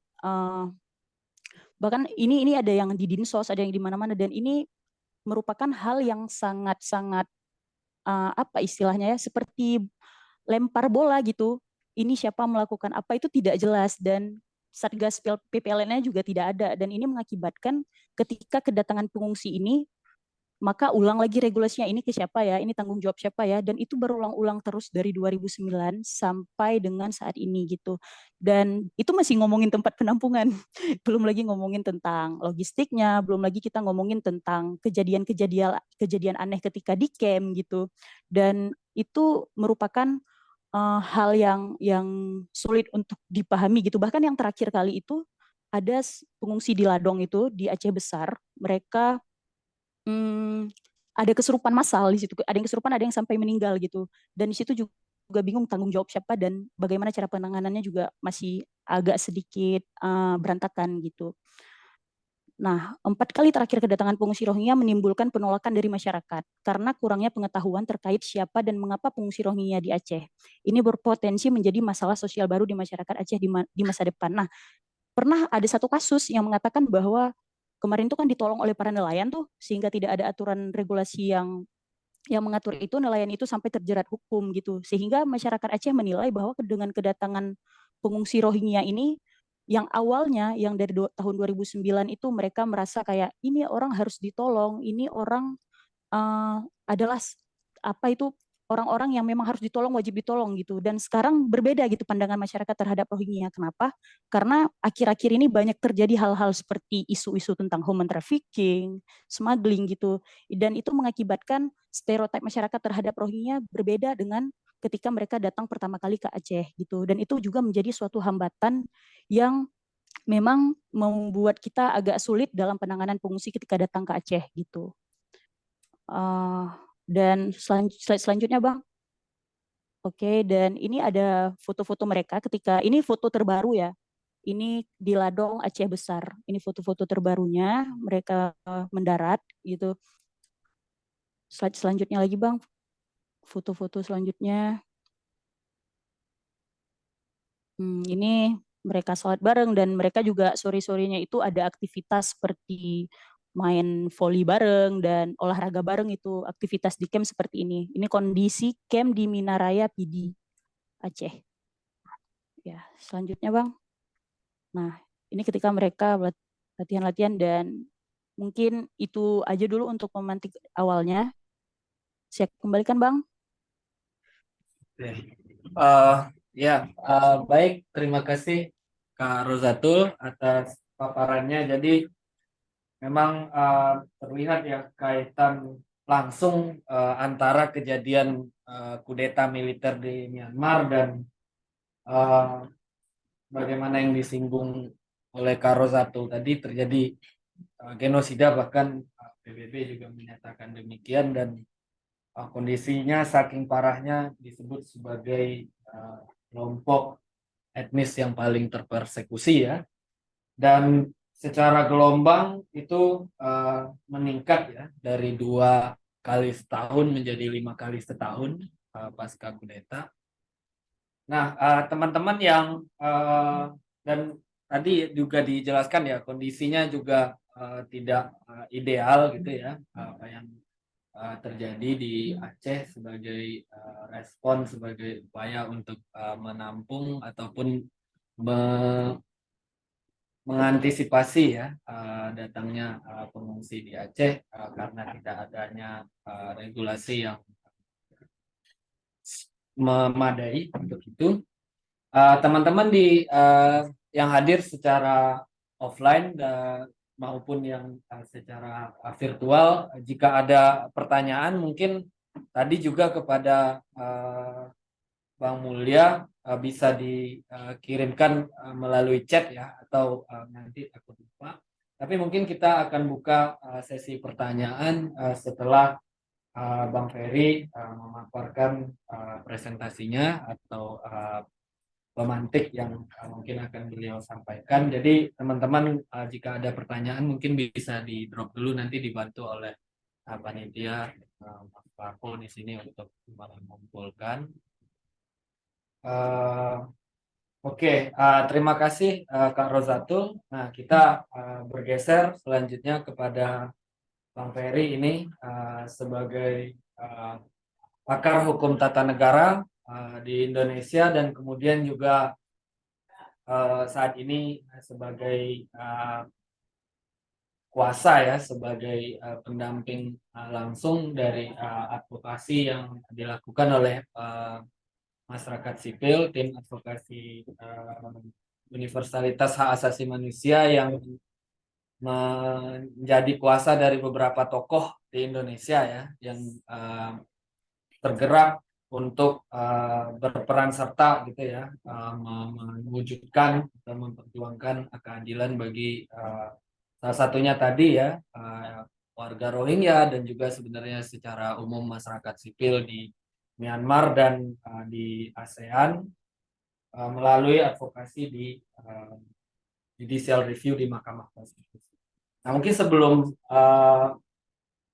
Bahkan ini ada yang di Dinsos, ada yang di mana-mana, dan ini merupakan hal yang sangat-sangat apa istilahnya ya, seperti lempar bola gitu. Ini siapa melakukan apa itu tidak jelas, dan Satgas PPLN-nya juga tidak ada, dan ini mengakibatkan ketika kedatangan pengungsi ini, maka ulang lagi regulasinya, ini ke siapa ya, ini tanggung jawab siapa ya, dan itu berulang-ulang terus dari 2009 sampai dengan saat ini gitu. Dan itu masih ngomongin tempat penampungan, belum lagi ngomongin tentang logistiknya, belum lagi kita ngomongin tentang kejadian aneh ketika di camp gitu. Dan itu merupakan hal yang sulit untuk dipahami gitu. Bahkan yang terakhir kali itu ada pengungsi di Ladong itu di Aceh Besar, mereka ada kesurupan massal di situ, ada yang kesurupan, ada yang sampai meninggal gitu, dan di situ juga bingung tanggung jawab siapa dan bagaimana cara penanganannya juga masih agak sedikit berantakan gitu. Nah, 4 kali terakhir kedatangan pengungsi Rohingya menimbulkan penolakan dari masyarakat karena kurangnya pengetahuan terkait siapa dan mengapa pengungsi Rohingya di Aceh. Ini berpotensi menjadi masalah sosial baru di masyarakat Aceh di masa depan. Nah, pernah ada satu kasus yang mengatakan bahwa kemarin itu kan ditolong oleh para nelayan tuh, sehingga tidak ada aturan regulasi yang mengatur itu, nelayan itu sampai terjerat hukum gitu. Sehingga masyarakat Aceh menilai bahwa dengan kedatangan pengungsi Rohingya ini, yang awalnya yang dari tahun 2009 itu mereka merasa kayak ini orang harus ditolong, ini orang adalah apa itu, orang-orang yang memang harus ditolong, wajib ditolong gitu. Dan sekarang berbeda gitu pandangan masyarakat terhadap Rohingya. Kenapa? Karena akhir-akhir ini banyak terjadi hal-hal seperti isu-isu tentang human trafficking, smuggling gitu. Dan itu mengakibatkan stereotip masyarakat terhadap Rohingya berbeda dengan ketika mereka datang pertama kali ke Aceh gitu. Dan itu juga menjadi suatu hambatan yang memang membuat kita agak sulit dalam penanganan pengungsi ketika datang ke Aceh gitu. Dan slide selanjutnya Bang. Oke, dan ini ada foto-foto mereka ketika, ini foto terbaru ya. Ini di Ladong Aceh Besar. Ini foto-foto terbarunya mereka mendarat gitu. Slide selanjutnya lagi Bang. Foto-foto selanjutnya. Ini mereka sholat bareng, dan mereka juga sore-sorenya itu ada aktivitas seperti main volley bareng dan olahraga bareng, itu aktivitas di camp seperti ini. Ini kondisi camp di Minaraya PD Aceh. Ya, selanjutnya Bang. Nah, ini ketika mereka latihan-latihan, dan mungkin itu aja dulu untuk memantik awalnya. Saya kembalikan Bang. Baik, terima kasih Kak Rozatul atas paparannya. Jadi memang terlihat ya kaitan langsung antara kejadian kudeta militer di Myanmar dan uh, bagaimana yang disinggung oleh Kak Rozatul tadi, terjadi genosida, bahkan PBB juga menyatakan demikian, dan kondisinya saking parahnya disebut sebagai kelompok etnis yang paling terpersekusi ya, dan secara gelombang itu meningkat ya dari 2 kali setahun menjadi 5 kali setahun pasca kudeta. Nah, teman-teman yang dan tadi juga dijelaskan ya, kondisinya juga tidak ideal gitu ya, apa yang terjadi di Aceh sebagai respon, sebagai upaya untuk menampung ataupun mengantisipasi ya datangnya pengungsi di Aceh karena tidak adanya regulasi yang memadai untuk itu. Teman-teman yang hadir secara offline maupun yang secara virtual, jika ada pertanyaan mungkin tadi juga kepada Bang Mulya bisa dikirimkan melalui chat ya, atau nanti aku lupa. Tapi mungkin kita akan buka sesi pertanyaan setelah Bang Ferry memaparkan presentasinya atau pemantik yang mungkin akan beliau sampaikan. Jadi teman-teman jika ada pertanyaan mungkin bisa di drop dulu, nanti dibantu oleh panitia Mas Parko di sini untuk mengumpulkan. Oke, terima kasih Kak Rozatul. Nah, kita bergeser selanjutnya kepada Bang Ferry ini sebagai pakar hukum tata negara di Indonesia dan kemudian juga saat ini sebagai kuasa ya, sebagai pendamping langsung dari advokasi yang dilakukan oleh masyarakat sipil, tim advokasi universalitas hak asasi manusia yang menjadi kuasa dari beberapa tokoh di Indonesia ya, yang tergerak untuk berperan serta gitu ya, mewujudkan atau memperjuangkan keadilan bagi salah satunya tadi ya warga Rohingya dan juga sebenarnya secara umum masyarakat sipil di Myanmar dan di ASEAN melalui advokasi di judicial review di Mahkamah Konstitusi. Nah, mungkin sebelum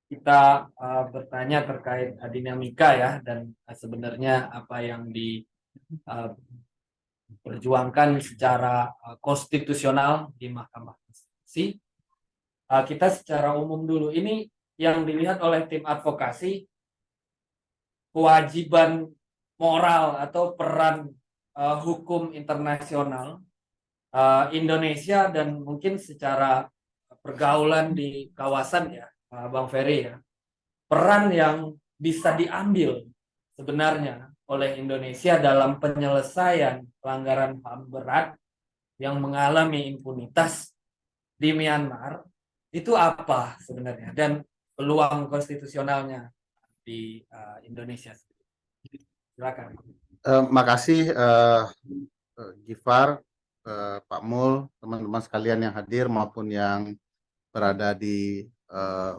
kita bertanya terkait dinamika ya dan sebenarnya apa yang diperjuangkan secara konstitusional di Mahkamah Konstitusi, kita secara umum dulu ini yang dilihat oleh tim advokasi kewajiban moral atau peran hukum internasional Indonesia dan mungkin secara pergaulan di kawasan ya, Bang Ferry ya, peran yang bisa diambil sebenarnya oleh Indonesia dalam penyelesaian pelanggaran HAM berat yang mengalami impunitas di Myanmar itu apa sebenarnya dan peluang konstitusionalnya di Indonesia. Silakan. Makasih Gifar, Pak Mul, teman-teman sekalian yang hadir maupun yang berada di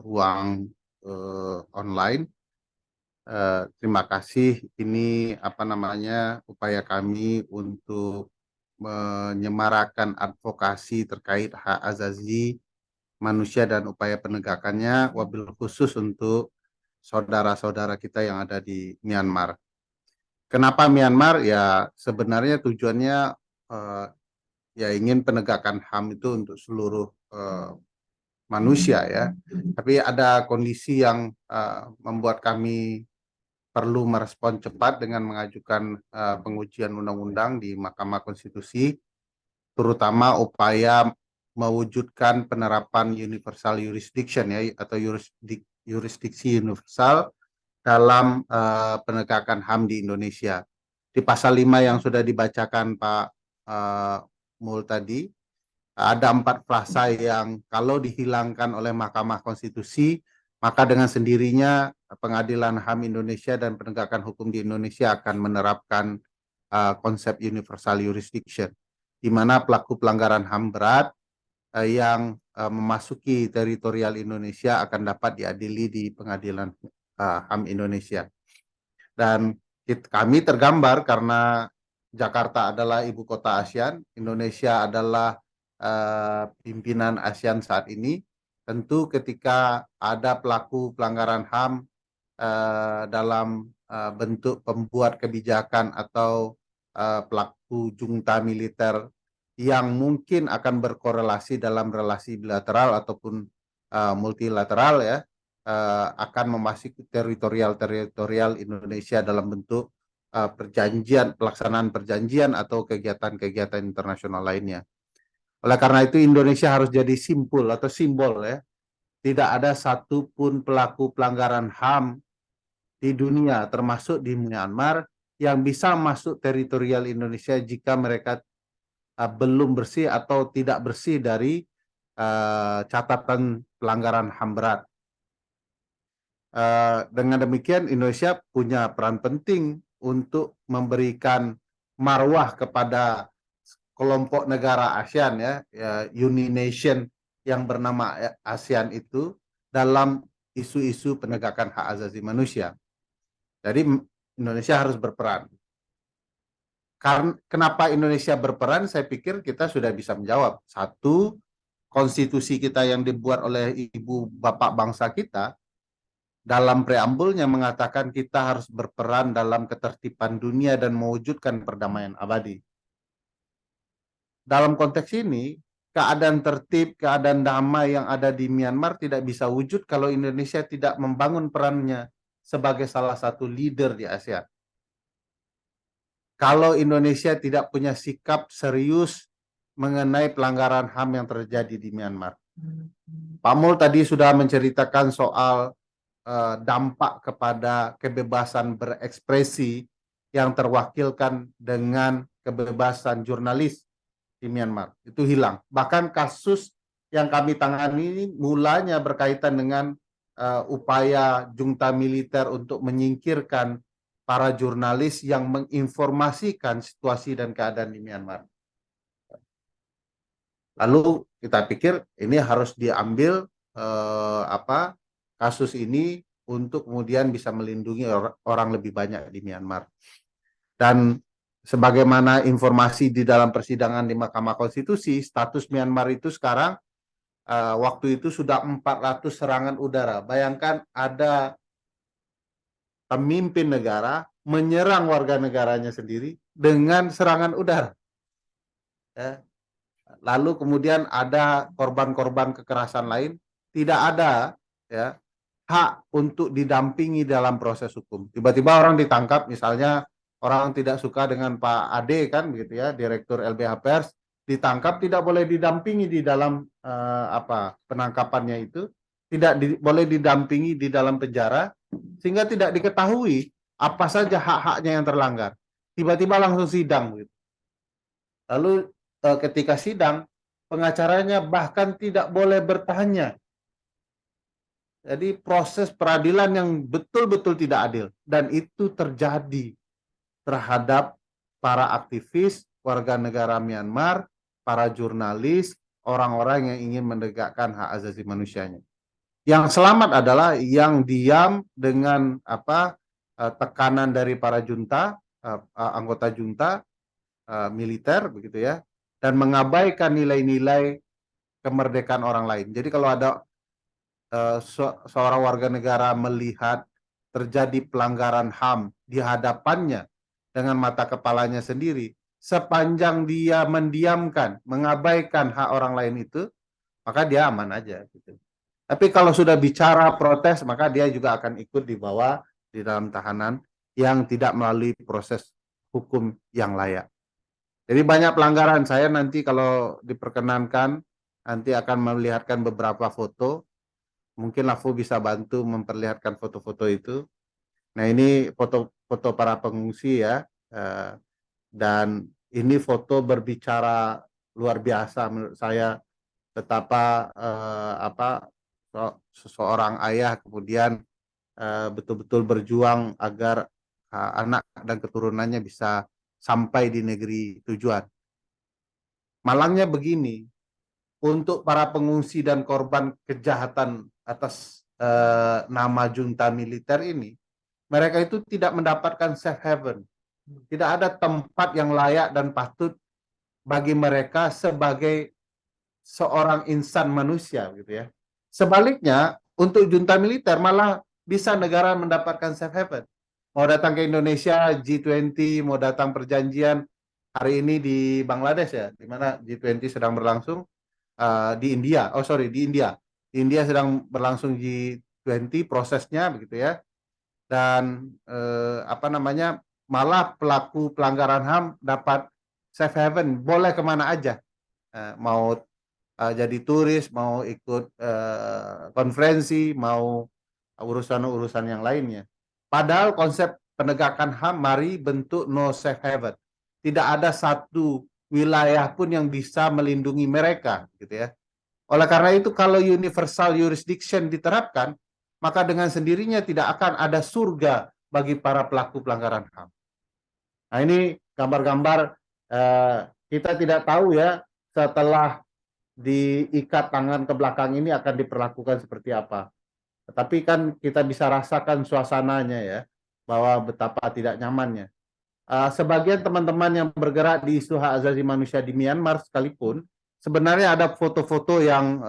ruang online. Terima kasih. Ini upaya kami untuk menyemarakan advokasi terkait hak asasi manusia dan upaya penegakannya, wabil khusus untuk saudara-saudara kita yang ada di Myanmar. Kenapa Myanmar? Ya sebenarnya tujuannya ya ingin penegakan HAM itu untuk seluruh manusia ya. Tapi ada kondisi yang membuat kami perlu merespon cepat dengan mengajukan pengujian undang-undang di Mahkamah Konstitusi, terutama upaya mewujudkan penerapan universal jurisdiction ya atau yurisdiksi universal dalam penegakan HAM di Indonesia. Di pasal 5 yang sudah dibacakan Pak Mul tadi, ada 4 frasa yang kalau dihilangkan oleh Mahkamah Konstitusi, maka dengan sendirinya Pengadilan HAM Indonesia dan penegakan hukum di Indonesia akan menerapkan konsep universal jurisdiction, di mana pelaku pelanggaran HAM berat yang memasuki teritorial Indonesia akan dapat diadili di Pengadilan HAM Indonesia. Dan kami tergambar karena Jakarta adalah ibu kota ASEAN, Indonesia adalah pimpinan ASEAN saat ini. Tentu ketika ada pelaku pelanggaran HAM dalam bentuk pembuat kebijakan atau pelaku junta militer yang mungkin akan berkorelasi dalam relasi bilateral ataupun multilateral ya, akan memasuki teritorial Indonesia dalam bentuk pelaksanaan perjanjian atau kegiatan-kegiatan internasional lainnya. Oleh karena itu Indonesia harus jadi simpul atau simbol ya. Tidak ada satupun pelaku pelanggaran HAM di dunia termasuk di Myanmar yang bisa masuk teritorial Indonesia jika mereka belum bersih atau tidak bersih dari catatan pelanggaran HAM berat. Dengan demikian Indonesia punya peran penting untuk memberikan marwah kepada kelompok negara ASEAN ya, Uni Nation yang bernama ASEAN itu dalam isu-isu penegakan hak asasi manusia. Jadi Indonesia harus berperan. Kenapa Indonesia berperan? Saya pikir kita sudah bisa menjawab. Satu, konstitusi kita yang dibuat oleh ibu bapak bangsa kita dalam preambulnya mengatakan kita harus berperan dalam ketertiban dunia dan mewujudkan perdamaian abadi. dalam konteks ini, keadaan tertib, keadaan damai yang ada di Myanmar tidak bisa wujud kalau Indonesia tidak membangun perannya sebagai salah satu leader di ASEAN. Kalau Indonesia tidak punya sikap serius mengenai pelanggaran HAM yang terjadi di Myanmar. Pak Mul tadi sudah menceritakan soal dampak kepada kebebasan berekspresi yang terwakilkan dengan kebebasan jurnalis di Myanmar. Itu hilang. Bahkan kasus yang kami tangani ini mulanya berkaitan dengan upaya junta militer untuk menyingkirkan para jurnalis yang menginformasikan situasi dan keadaan di Myanmar. Lalu kita pikir ini harus diambil kasus ini untuk kemudian bisa melindungi orang lebih banyak di Myanmar. Dan sebagaimana informasi di dalam persidangan di Mahkamah Konstitusi, status Myanmar itu sekarang waktu itu sudah 400 serangan udara. Bayangkan ada pemimpin negara menyerang warga negaranya sendiri dengan serangan udara. Ya. Lalu kemudian ada korban-korban kekerasan lain, tidak ada ya hak untuk didampingi dalam proses hukum. Tiba-tiba orang ditangkap, misalnya orang tidak suka dengan Pak Ade kan begitu ya, Direktur LBH Pers, ditangkap tidak boleh didampingi di dalam penangkapannya itu, tidak boleh didampingi di dalam penjara, sehingga tidak diketahui apa saja hak-haknya yang terlanggar. Tiba-tiba langsung sidang gitu. Lalu ketika sidang, pengacaranya bahkan tidak boleh bertanya. Jadi proses peradilan yang betul-betul tidak adil. Dan itu terjadi terhadap para aktivis, warga negara Myanmar, para jurnalis, orang-orang yang ingin menegakkan hak asasi manusianya. Yang selamat adalah yang diam dengan tekanan dari para junta, anggota junta, militer, begitu ya, dan mengabaikan nilai-nilai kemerdekaan orang lain. Jadi kalau ada seorang warga negara melihat terjadi pelanggaran HAM di hadapannya dengan mata kepalanya sendiri, sepanjang dia mendiamkan, mengabaikan hak orang lain itu, maka dia aman aja gitu. Tapi kalau sudah bicara protes, maka dia juga akan ikut dibawa di dalam tahanan yang tidak melalui proses hukum yang layak. Jadi banyak pelanggaran. Saya nanti kalau diperkenankan, nanti akan melihatkan beberapa foto. Mungkin Lafu bisa bantu memperlihatkan foto-foto itu. Nah ini foto-foto para pengungsi ya. Dan ini foto berbicara luar biasa menurut saya. Betapa seseorang ayah kemudian betul-betul berjuang agar anak dan keturunannya bisa sampai di negeri tujuan. Malangnya begini, untuk para pengungsi dan korban kejahatan atas nama junta militer ini, mereka itu tidak mendapatkan safe haven. Tidak ada tempat yang layak dan patut bagi mereka sebagai seorang insan manusia gitu ya. Sebaliknya, untuk junta militer malah bisa negara mendapatkan safe haven. Mau datang ke Indonesia, G20, mau datang perjanjian hari ini di Bangladesh ya, di mana G20 sedang berlangsung, di India, di India sedang berlangsung G20 prosesnya begitu ya, dan malah pelaku pelanggaran HAM dapat safe haven, boleh kemana aja, mau jadi turis, mau ikut konferensi, mau urusan-urusan yang lainnya. Padahal konsep penegakan HAM, mari bentuk no safe haven. Tidak ada satu wilayah pun yang bisa melindungi mereka, gitu ya. Oleh karena itu, kalau universal jurisdiction diterapkan, maka dengan sendirinya tidak akan ada surga bagi para pelaku pelanggaran HAM. Nah ini gambar-gambar, kita tidak tahu ya setelah diikat tangan ke belakang ini akan diperlakukan seperti apa. Tetapi kan kita bisa rasakan suasananya ya, bahwa betapa tidak nyamannya. Sebagian teman-teman yang bergerak di isu hak asasi manusia di Myanmar sekalipun, sebenarnya ada foto-foto yang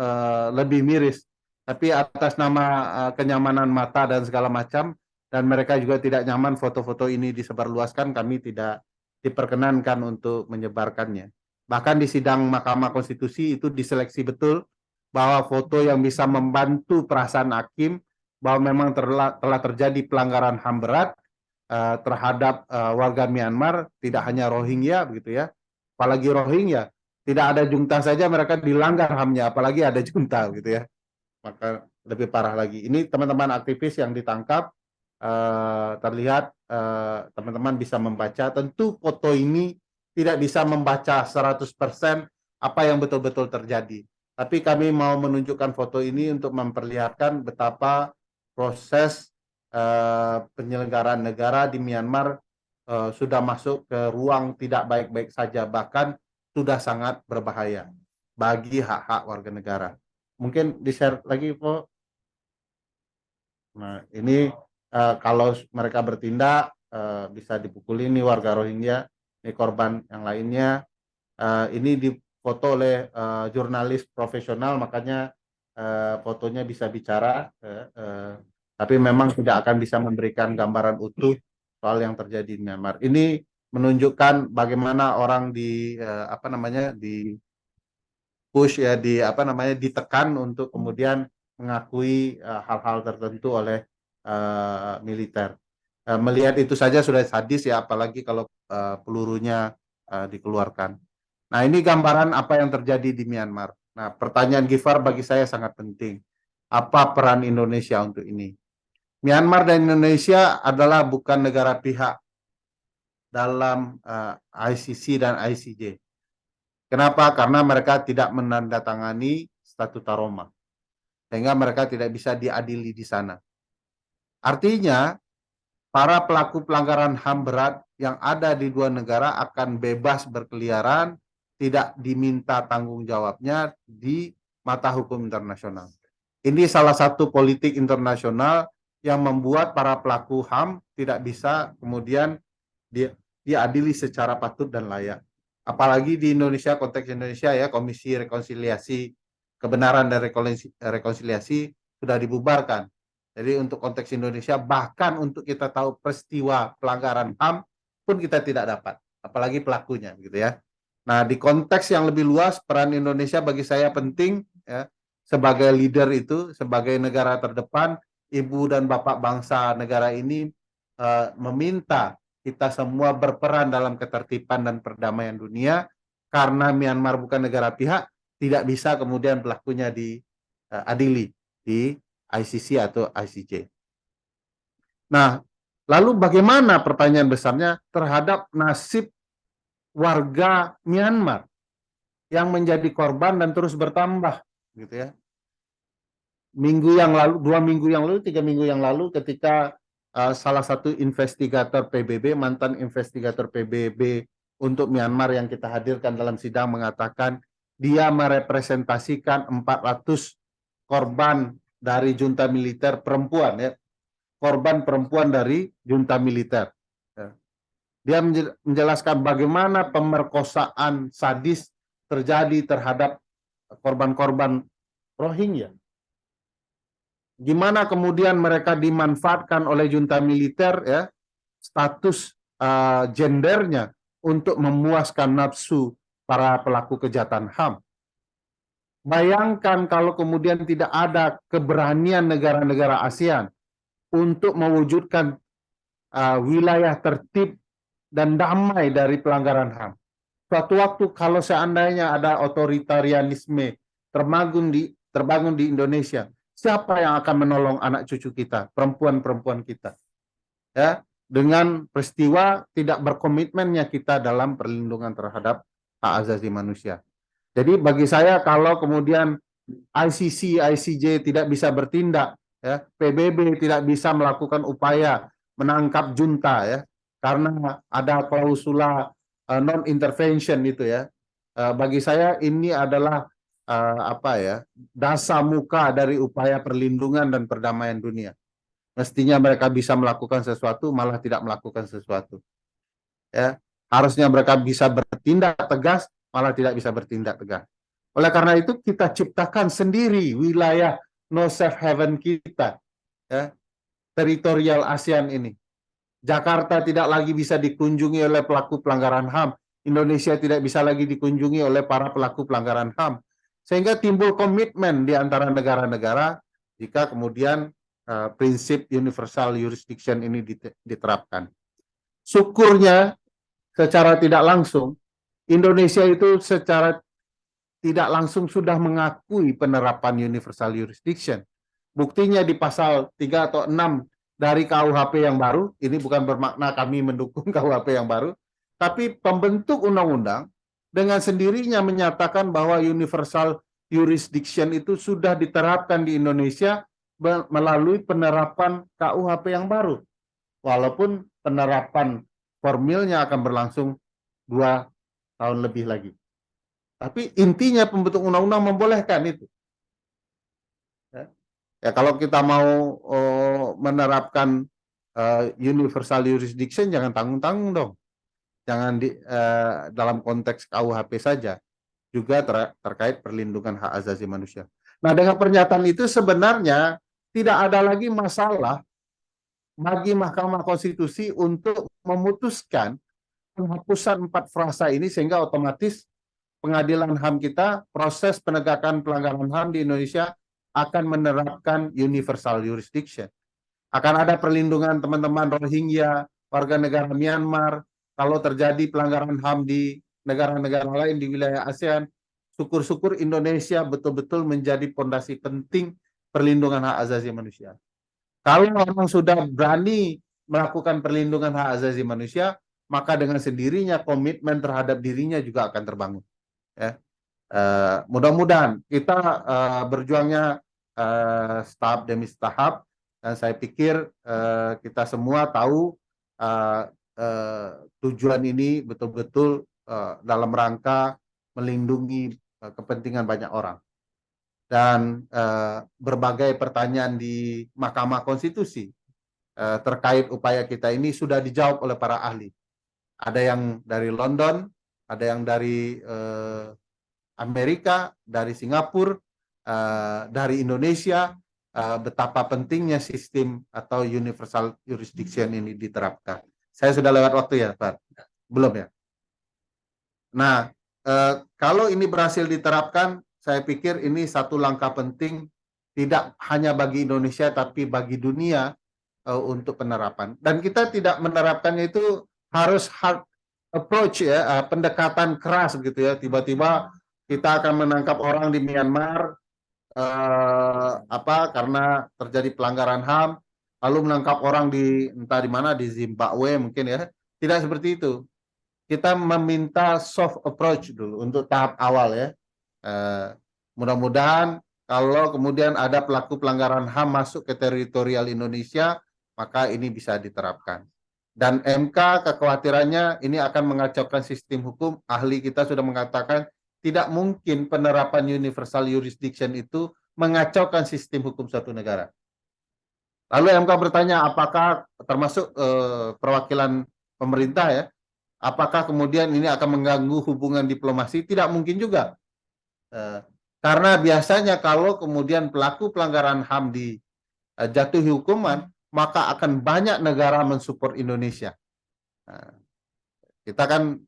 lebih miris. Tapi atas nama kenyamanan mata dan segala macam, dan mereka juga tidak nyaman foto-foto ini disebarluaskan, kami tidak diperkenankan untuk menyebarkannya. Bahkan di sidang Mahkamah Konstitusi itu diseleksi betul bahwa foto yang bisa membantu perasaan hakim bahwa memang telah terjadi pelanggaran HAM berat terhadap warga Myanmar, tidak hanya Rohingya begitu ya. Apalagi Rohingya, tidak ada junta saja mereka dilanggar HAM-nya, apalagi ada junta gitu ya. Maka lebih parah lagi. Ini teman-teman aktivis yang ditangkap, terlihat teman-teman bisa membaca. Tentu foto ini tidak bisa membaca 100% apa yang betul-betul terjadi. Tapi kami mau menunjukkan foto ini untuk memperlihatkan betapa proses penyelenggaraan negara di Myanmar sudah masuk ke ruang tidak baik-baik saja, bahkan sudah sangat berbahaya bagi hak-hak warga negara. Mungkin di-share lagi, Po. Nah, ini kalau mereka bertindak bisa dipukuli nih warga Rohingya, ini korban yang lainnya. Ini difoto oleh jurnalis profesional, makanya fotonya bisa bicara, tapi memang tidak akan bisa memberikan gambaran utuh soal yang terjadi di Myanmar. Ini menunjukkan bagaimana orang di di push ya, ditekan untuk kemudian mengakui hal-hal tertentu oleh militer. Melihat itu saja sudah sadis ya, apalagi kalau pelurunya dikeluarkan. Nah, ini gambaran apa yang terjadi di Myanmar. Nah, pertanyaan Gifar bagi saya sangat penting. Apa peran Indonesia untuk ini? Myanmar dan Indonesia adalah bukan negara pihak dalam ICC dan ICJ. Kenapa? Karena mereka tidak menandatangani Statuta Roma, sehingga mereka tidak bisa diadili di sana. Artinya, para pelaku pelanggaran HAM berat yang ada di dua negara akan bebas berkeliaran, tidak diminta tanggung jawabnya di mata hukum internasional. Ini salah satu politik internasional yang membuat para pelaku HAM tidak bisa kemudian diadili secara patut dan layak. Apalagi di Indonesia, konteks Indonesia ya, Komisi Rekonsiliasi Kebenaran dan Rekonsiliasi sudah dibubarkan. Jadi untuk konteks Indonesia, bahkan untuk kita tahu peristiwa pelanggaran HAM pun kita tidak dapat, apalagi pelakunya gitu ya. Nah, di konteks yang lebih luas, peran Indonesia bagi saya penting ya, sebagai leader itu, sebagai negara terdepan, ibu dan bapak bangsa negara ini meminta kita semua berperan dalam ketertiban dan perdamaian dunia, karena Myanmar bukan negara pihak, tidak bisa kemudian pelakunya diadili di ICC atau ICJ. Nah, lalu bagaimana pertanyaan besarnya terhadap nasib warga Myanmar yang menjadi korban dan terus bertambah, gitu ya. Minggu yang lalu, 2 minggu yang lalu, 3 minggu yang lalu, ketika salah satu investigator PBB, mantan investigator PBB untuk Myanmar yang kita hadirkan dalam sidang mengatakan dia merepresentasikan 400 korban dari junta militer perempuan ya, korban perempuan dari junta militer. Dia menjelaskan bagaimana pemerkosaan sadis terjadi terhadap korban-korban Rohingya. Gimana kemudian mereka dimanfaatkan oleh junta militer ya, status gendernya untuk memuaskan nafsu para pelaku kejahatan HAM. Bayangkan kalau kemudian tidak ada keberanian negara-negara ASEAN untuk mewujudkan wilayah tertib dan damai dari pelanggaran HAM. Suatu waktu kalau seandainya ada otoritarianisme terbangun di Indonesia, siapa yang akan menolong anak cucu kita, perempuan-perempuan kita? Ya, dengan peristiwa tidak berkomitmennya kita dalam perlindungan terhadap hak asasi manusia. Jadi bagi saya kalau kemudian ICC, ICJ tidak bisa bertindak, ya, PBB tidak bisa melakukan upaya menangkap junta ya, karena ada klausula non-intervention itu ya. Bagi saya ini adalah dasa muka dari upaya perlindungan dan perdamaian dunia. Mestinya mereka bisa melakukan sesuatu, malah tidak melakukan sesuatu. Ya, harusnya mereka bisa bertindak tegas, malah tidak bisa bertindak tegas. Oleh karena itu kita ciptakan sendiri wilayah no safe haven kita, ya, teritorial ASEAN ini. Jakarta tidak lagi bisa dikunjungi oleh pelaku pelanggaran HAM Indonesia tidak bisa lagi dikunjungi oleh para pelaku pelanggaran HAM. Sehingga timbul komitmen di antara negara-negara jika kemudian prinsip universal jurisdiction ini diterapkan. Syukurnya secara tidak langsung, Indonesia itu secara tidak langsung sudah mengakui penerapan universal jurisdiction. Buktinya di pasal 3 atau 6 dari KUHP yang baru, ini bukan bermakna kami mendukung KUHP yang baru, tapi pembentuk undang-undang dengan sendirinya menyatakan bahwa universal jurisdiction itu sudah diterapkan di Indonesia melalui penerapan KUHP yang baru. Walaupun penerapan formilnya akan berlangsung 2 tahun lebih lagi. Tapi intinya pembentuk undang-undang membolehkan itu. Ya, kalau kita mau menerapkan universal jurisdiction, jangan tanggung-tanggung dong. Jangan dalam konteks KUHP saja, juga terkait perlindungan hak asasi manusia. Nah, dengan pernyataan itu sebenarnya tidak ada lagi masalah bagi Mahkamah Konstitusi untuk memutuskan penghapusan 4 frasa ini, sehingga otomatis pengadilan HAM kita, proses penegakan pelanggaran HAM di Indonesia akan menerapkan universal jurisdiction. Akan ada perlindungan teman-teman Rohingya, warga negara Myanmar, kalau terjadi pelanggaran HAM di negara-negara lain di wilayah ASEAN. Syukur-syukur Indonesia betul-betul menjadi fondasi penting perlindungan hak asasi manusia. Kalau memang sudah berani melakukan perlindungan hak asasi manusia, maka dengan sendirinya komitmen terhadap dirinya juga akan terbangun. Ya. Mudah-mudahan kita berjuangnya tahap demi tahap, dan saya pikir kita semua tahu tujuan ini betul-betul dalam rangka melindungi kepentingan banyak orang. Dan berbagai pertanyaan di Mahkamah Konstitusi terkait upaya kita ini sudah dijawab oleh para ahli. Ada yang dari London, ada yang dari Amerika, dari Singapura, dari Indonesia, betapa pentingnya sistem atau universal jurisdiction ini diterapkan. Saya sudah lewat waktu ya, Pak? Belum ya? Nah, kalau ini berhasil diterapkan, saya pikir ini satu langkah penting, tidak hanya bagi Indonesia, tapi bagi dunia untuk penerapan. Dan kita tidak menerapkannya itu harus hard approach ya, pendekatan keras gitu ya. Tiba-tiba kita akan menangkap orang di Myanmar karena terjadi pelanggaran HAM, lalu menangkap orang di entah di mana, di Zimbabwe mungkin ya. Tidak seperti itu. Kita meminta soft approach dulu untuk tahap awal ya. Mudah-mudahan kalau kemudian ada pelaku pelanggaran HAM masuk ke teritorial Indonesia, maka ini bisa diterapkan. Dan MK kekhawatirannya ini akan mengacaukan sistem hukum. Ahli kita sudah mengatakan tidak mungkin penerapan universal jurisdiction itu mengacaukan sistem hukum suatu negara. Lalu MK bertanya, apakah termasuk perwakilan pemerintah ya, apakah kemudian ini akan mengganggu hubungan diplomasi? Tidak mungkin juga. Karena biasanya kalau kemudian pelaku pelanggaran HAM dijatuhi hukuman, maka akan banyak negara mensupport Indonesia. Kita kan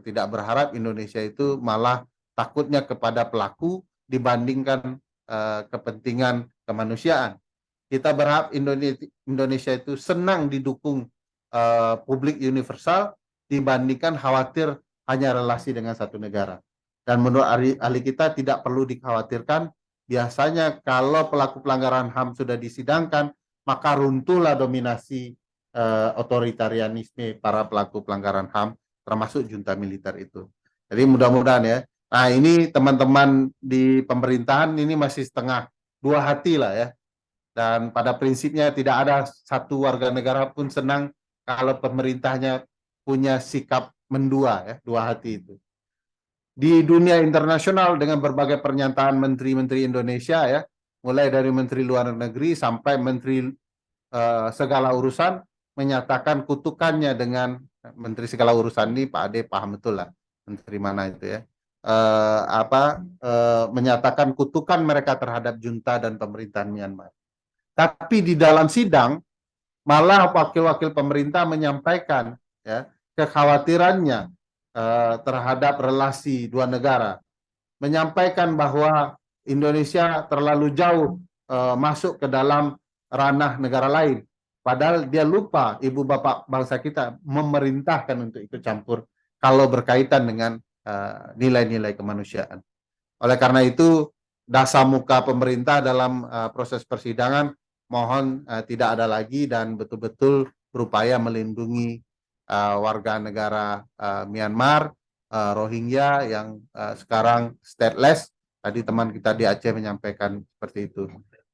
tidak berharap Indonesia itu malah takutnya kepada pelaku dibandingkan kepentingan kemanusiaan. Kita berharap Indonesia itu senang didukung publik universal dibandingkan khawatir hanya relasi dengan satu negara. Dan menurut ahli kita tidak perlu dikhawatirkan. Biasanya kalau pelaku pelanggaran HAM sudah disidangkan, maka runtuhlah dominasi otoritarianisme para pelaku pelanggaran HAM, termasuk junta militer itu. Jadi mudah-mudahan ya. Nah ini teman-teman di pemerintahan ini masih setengah dua hati lah ya. Dan pada prinsipnya tidak ada satu warga negara pun senang kalau pemerintahnya punya sikap mendua ya, dua hati itu. Di dunia internasional dengan berbagai pernyataan menteri-menteri Indonesia ya, mulai dari menteri luar negeri sampai menteri segala urusan menyatakan kutukannya dengan menteri segala urusan ini, Pak Ade paham betul lah menteri mana itu ya, menyatakan kutukan mereka terhadap junta dan pemerintahan Myanmar. Tapi di dalam sidang malah wakil-wakil pemerintah menyampaikan ya kekhawatirannya terhadap relasi dua negara, menyampaikan bahwa Indonesia terlalu jauh masuk ke dalam ranah negara lain. Padahal dia lupa ibu bapak bangsa kita memerintahkan untuk ikut campur kalau berkaitan dengan nilai-nilai kemanusiaan. Oleh karena itu, dasar muka pemerintah dalam proses persidangan mohon tidak ada lagi dan betul-betul berupaya melindungi warga negara Myanmar, Rohingya yang sekarang stateless. Tadi teman kita di Aceh menyampaikan seperti itu.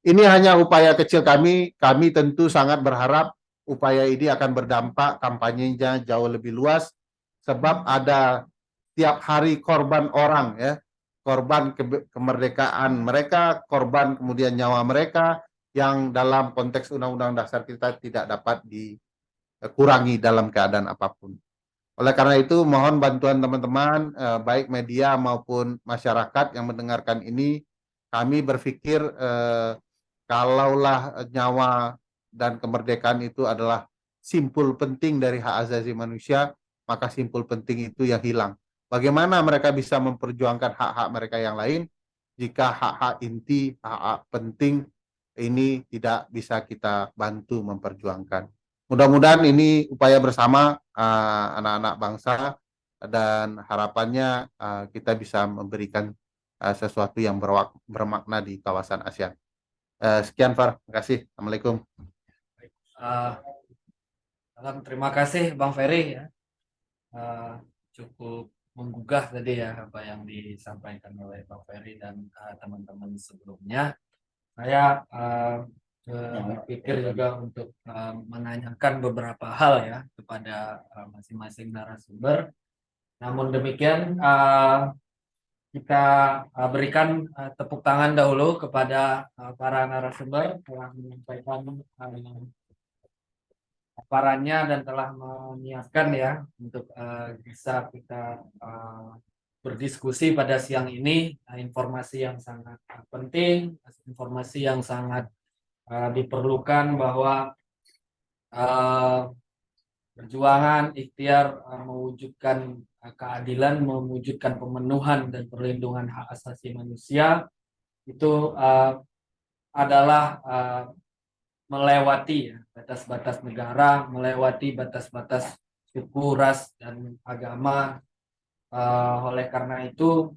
Ini hanya upaya kecil kami. Kami tentu sangat berharap upaya ini akan berdampak, kampanyenya jauh lebih luas, sebab ada tiap hari korban orang, ya, korban kemerdekaan mereka, korban kemudian nyawa mereka yang dalam konteks Undang-Undang Dasar kita tidak dapat dikurangi dalam keadaan apapun. Oleh karena itu, mohon bantuan teman-teman, baik media maupun masyarakat yang mendengarkan ini. Kami berpikir kalaulah nyawa dan kemerdekaan itu adalah simpul penting dari hak asasi manusia, maka simpul penting itu yang hilang. Bagaimana mereka bisa memperjuangkan hak-hak mereka yang lain jika hak-hak inti, hak-hak penting ini tidak bisa kita bantu memperjuangkan. Mudah-mudahan ini upaya bersama anak-anak bangsa dan harapannya kita bisa memberikan sesuatu yang bermakna di kawasan ASEAN. Sekian, Far. Terima kasih. Assalamualaikum. Terima kasih Bang Ferry ya. Cukup menggugah tadi ya apa yang disampaikan oleh Bang Ferry dan teman-teman sebelumnya. Saya berpikir juga untuk menanyakan beberapa hal ya kepada masing-masing narasumber. Namun demikian kita berikan tepuk tangan dahulu kepada para narasumber telah menyampaikan paparannya dan telah menyiapkan ya untuk bisa kita berdiskusi pada siang ini. Informasi yang sangat penting, informasi yang sangat diperlukan bahwa perjuangan ikhtiar mewujudkan keadilan, mewujudkan pemenuhan dan perlindungan hak asasi manusia itu adalah melewati ya, batas-batas negara, melewati batas-batas suku, ras, dan agama. Oleh karena itu,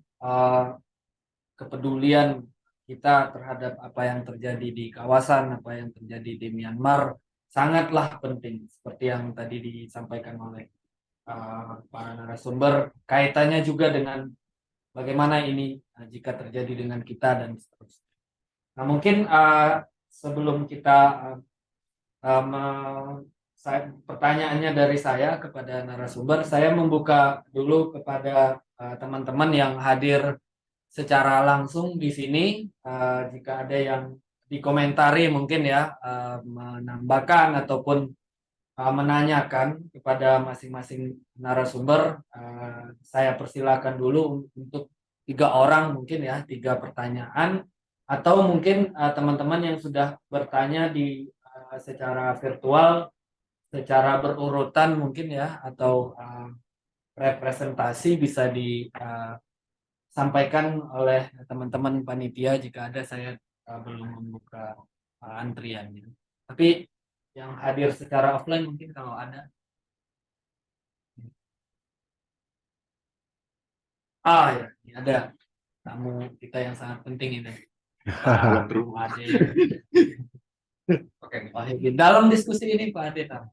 kepedulian kita terhadap apa yang terjadi di kawasan, apa yang terjadi di Myanmar, sangatlah penting. Seperti yang tadi disampaikan oleh para narasumber, kaitannya juga dengan bagaimana ini jika terjadi dengan kita dan seterusnya. Nah, mungkin sebelum kita pertanyaannya dari saya kepada narasumber, saya membuka dulu kepada teman-teman yang hadir secara langsung di sini. Jika ada yang dikomentari mungkin ya, menambahkan ataupun menanyakan kepada masing-masing narasumber, saya persilakan dulu untuk 3 orang mungkin ya, 3 pertanyaan, atau mungkin teman-teman yang sudah bertanya di secara virtual, secara berurutan mungkin ya, atau representasi bisa disampaikan oleh teman-teman panitia jika ada. Saya belum membuka antriannya. Tapi yang hadir secara offline mungkin kalau ada. Ya, ini ada tamu kita yang sangat penting ini. Pak Ade. Oke, Pak Hedi. Dalam diskusi ini Pak Ade tamu.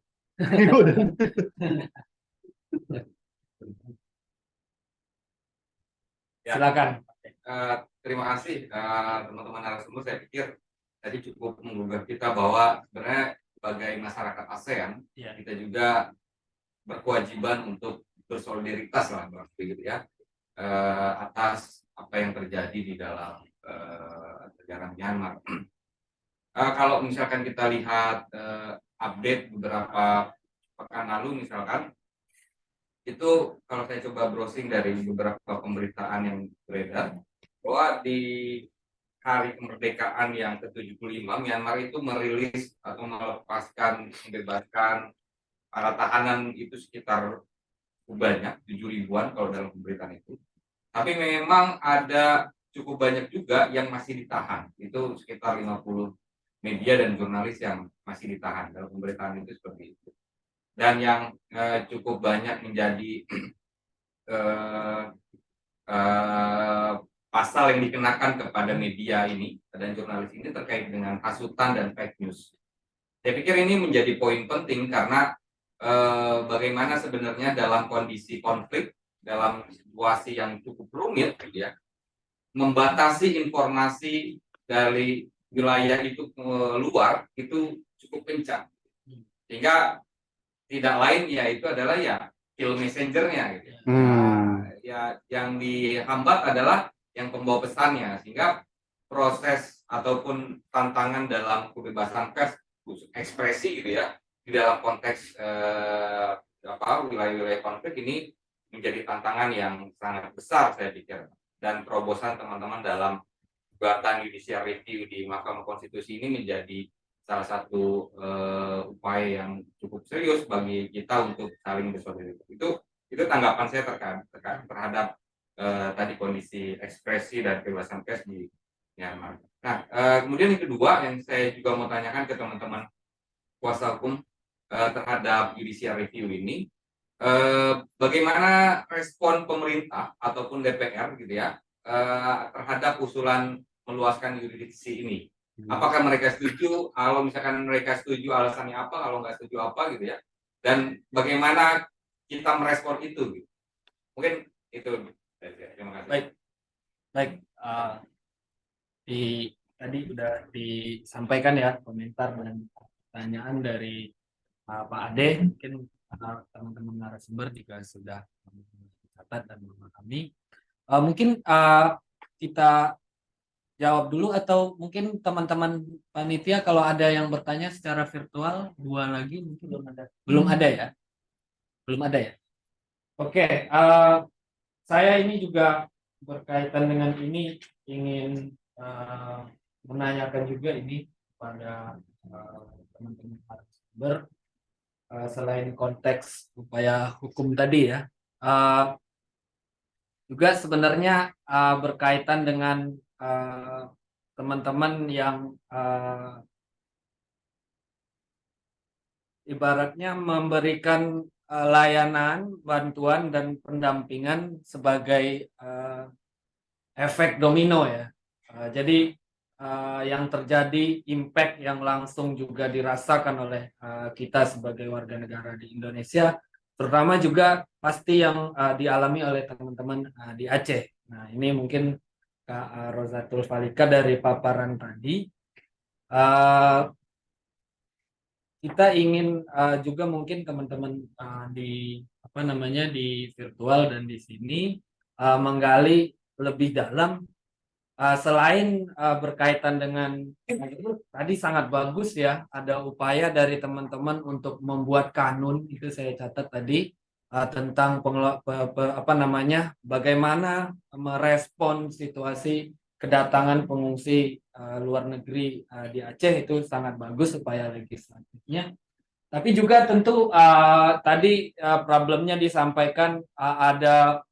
Silakan. Terima kasih teman-teman narasumber. Saya pikir tadi cukup menggugah kita bahwa sebenarnya sebagai masyarakat ASEAN, kita juga berkewajiban untuk bersolidaritas lah, begitu ya, atas apa yang terjadi di dalam negara Myanmar. Kalau misalkan kita lihat update beberapa pekan lalu misalkan, itu kalau saya coba browsing dari beberapa pemberitaan yang beredar, bahwa di hari kemerdekaan yang ke-75, Myanmar itu merilis atau melepaskan, membebaskan para tahanan itu sekitar banyak, 7.000-an kalau dalam pemberitaan itu. Tapi memang ada cukup banyak juga yang masih ditahan. Itu sekitar 50 media dan jurnalis yang masih ditahan dalam pemberitaan itu seperti itu. Dan yang cukup banyak menjadi pasal yang dikenakan kepada media ini dan jurnalis ini terkait dengan hasutan dan fake news. Saya pikir ini menjadi poin penting karena bagaimana sebenarnya dalam kondisi konflik, dalam situasi yang cukup rumit, gitu ya, membatasi informasi dari wilayah itu keluar itu cukup kencang, sehingga tidak lain yaitu adalah ya kill messengernya, gitu. Ya yang dihambat adalah yang pembawa pesannya, sehingga proses ataupun tantangan dalam kebebasan pers ekspresi gitu ya di dalam konteks wilayah-wilayah konflik ini menjadi tantangan yang sangat besar saya pikir, dan terobosan teman-teman dalam gugatan judicial review di Mahkamah Konstitusi ini menjadi salah satu upaya yang cukup serius bagi kita untuk saling bersolidaritas. Itu tanggapan saya terhadap tadi kondisi ekspresi dan kebebasan pers di Myanmar. Nah, kemudian yang kedua yang saya juga mau tanyakan ke teman-teman kuasa hukum terhadap judicial review ini, bagaimana respon pemerintah ataupun DPR gitu ya terhadap usulan meluaskan yurisdiksi ini? Apakah mereka setuju? Kalau misalkan mereka setuju, alasannya apa? Kalau nggak setuju apa gitu ya? Dan bagaimana kita merespon itu? Gitu? Mungkin itu. Terima kasih. Baik. Tadi sudah disampaikan ya komentar dan pertanyaan dari Pak Ade. Mungkin teman-teman narasumber juga sudah mencatat dan memahami. Mungkin kita jawab dulu, atau mungkin teman-teman panitia kalau ada yang bertanya secara virtual, dua lagi mungkin belum ada ya. Oke, saya ini juga berkaitan dengan ini ingin menanyakan juga ini pada teman-teman narasumber, selain konteks upaya hukum tadi ya, juga sebenarnya berkaitan dengan teman-teman yang ibaratnya memberikan layanan, bantuan dan pendampingan sebagai efek domino ya. Jadi yang terjadi impact yang langsung juga dirasakan oleh kita sebagai warga negara di Indonesia, terutama juga pasti yang dialami oleh teman-teman di Aceh. Nah, ini mungkin Kak Rozatul Falika dari paparan tadi, kita ingin juga mungkin teman-teman di di virtual dan di sini menggali lebih dalam, selain berkaitan dengan tadi sangat bagus ya, ada upaya dari teman-teman untuk membuat kanun, itu saya catat tadi, tentang bagaimana merespon situasi kedatangan pengungsi luar negeri di Aceh. Itu sangat bagus upaya legislatifnya. Tapi juga tentu tadi problemnya disampaikan, ada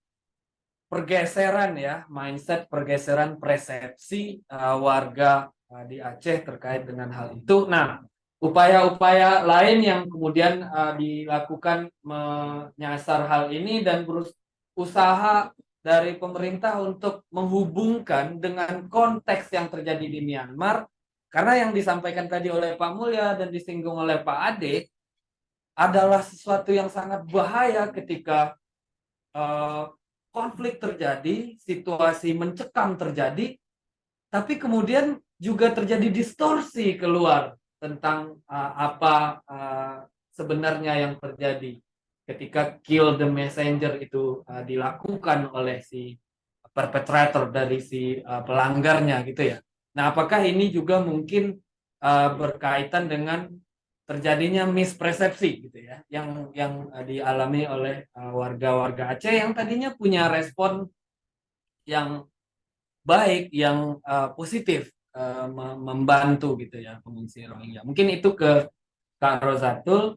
pergeseran ya, mindset, pergeseran persepsi warga di Aceh terkait dengan hal itu. Nah, upaya-upaya lain yang kemudian dilakukan menyasar hal ini dan berusaha dari pemerintah untuk menghubungkan dengan konteks yang terjadi di Myanmar, karena yang disampaikan tadi oleh Pak Mulya dan disinggung oleh Pak Ade adalah sesuatu yang sangat bahaya ketika konflik terjadi, situasi mencekam terjadi, tapi kemudian juga terjadi distorsi keluar tentang apa sebenarnya yang terjadi ketika kill the messenger itu dilakukan oleh si perpetrator, dari si pelanggarnya gitu ya. Nah, apakah ini juga mungkin berkaitan dengan terjadinya mispersepsi gitu ya, yang dialami oleh warga-warga Aceh yang tadinya punya respon yang baik, yang positif, membantu gitu ya pengungsi Rohingya. Mungkin itu ke Kak Rozatul.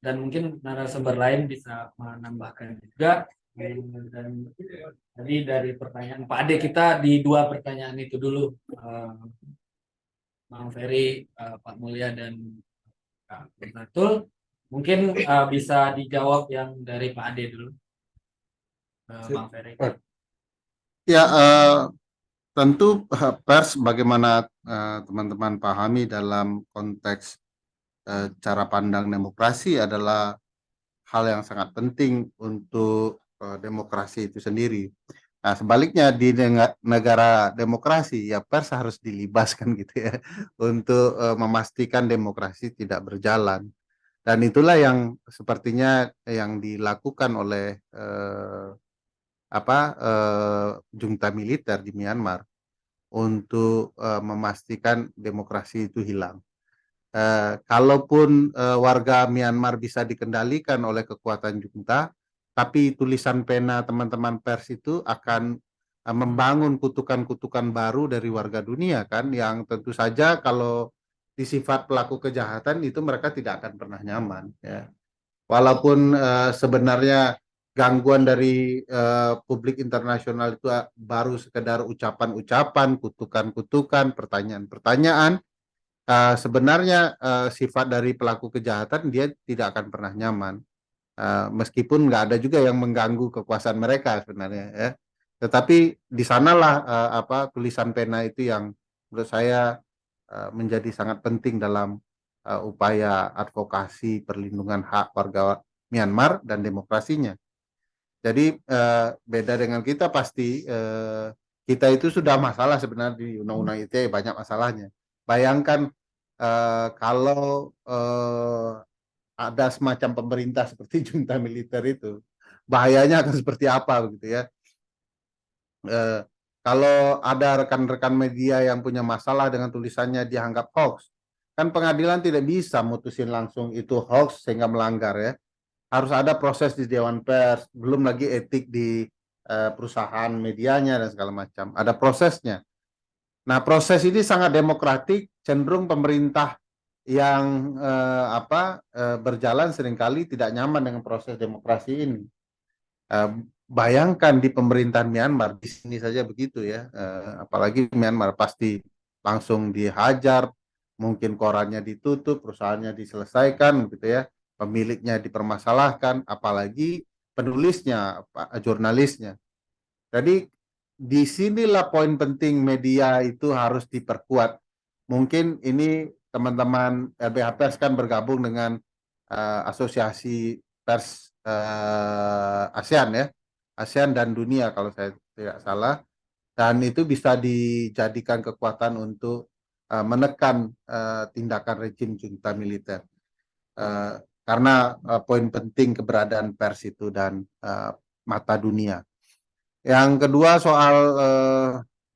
dan mungkin narasumber lain bisa menambahkan juga. Dan tadi dari pertanyaan Pak Ade, kita di 2 pertanyaan itu dulu, Bang Ferry, Pak Mulya, dan Kak Bernatul. Mungkin bisa dijawab yang dari Pak Ade dulu, Bang Ferry. Ya, tentu pers bagaimana teman-teman pahami dalam konteks cara pandang demokrasi adalah hal yang sangat penting untuk demokrasi itu sendiri. Nah, sebaliknya di negara demokrasi ya pers harus dilibaskan gitu ya untuk memastikan demokrasi tidak berjalan. Dan itulah yang sepertinya yang dilakukan oleh junta militer di Myanmar untuk memastikan demokrasi itu hilang. Kalaupun warga Myanmar bisa dikendalikan oleh kekuatan junta, tapi tulisan pena teman-teman pers itu akan membangun kutukan-kutukan baru dari warga dunia kan, yang tentu saja kalau disifat pelaku kejahatan itu mereka tidak akan pernah nyaman ya. Walaupun sebenarnya gangguan dari publik internasional itu baru sekedar ucapan-ucapan, kutukan-kutukan, pertanyaan-pertanyaan, sebenarnya sifat dari pelaku kejahatan dia tidak akan pernah nyaman, meskipun nggak ada juga yang mengganggu kekuasaan mereka sebenarnya ya. Tetapi di sanalah tulisan pena itu yang menurut saya menjadi sangat penting dalam upaya advokasi perlindungan hak warga Myanmar dan demokrasinya. Jadi beda dengan kita pasti, kita itu sudah masalah sebenarnya di Undang-Undang ITE, banyak masalahnya. Bayangkan kalau ada semacam pemerintah seperti junta militer itu, bahayanya akan seperti apa begitu ya. Kalau ada rekan-rekan media yang punya masalah dengan tulisannya dianggap hoax, kan pengadilan tidak bisa mutusin langsung itu hoax sehingga melanggar ya. Harus ada proses di Dewan Pers, belum lagi etik di perusahaan medianya dan segala macam. Ada prosesnya. Nah, proses ini sangat demokratik, cenderung pemerintah yang berjalan seringkali tidak nyaman dengan proses demokrasi ini. Bayangkan di pemerintahan Myanmar, di sini saja begitu ya, apalagi Myanmar pasti langsung dihajar, mungkin korannya ditutup, perusahaannya diselesaikan gitu ya, pemiliknya dipermasalahkan, apalagi penulisnya, jurnalisnya. Jadi disinilah poin penting media itu harus diperkuat. Mungkin ini teman-teman LBH Pers kan bergabung dengan asosiasi pers ASEAN ya, ASEAN dan dunia kalau saya tidak salah, dan itu bisa dijadikan kekuatan untuk menekan tindakan rejim junta militer, karena poin penting keberadaan pers itu dan mata dunia. Yang kedua soal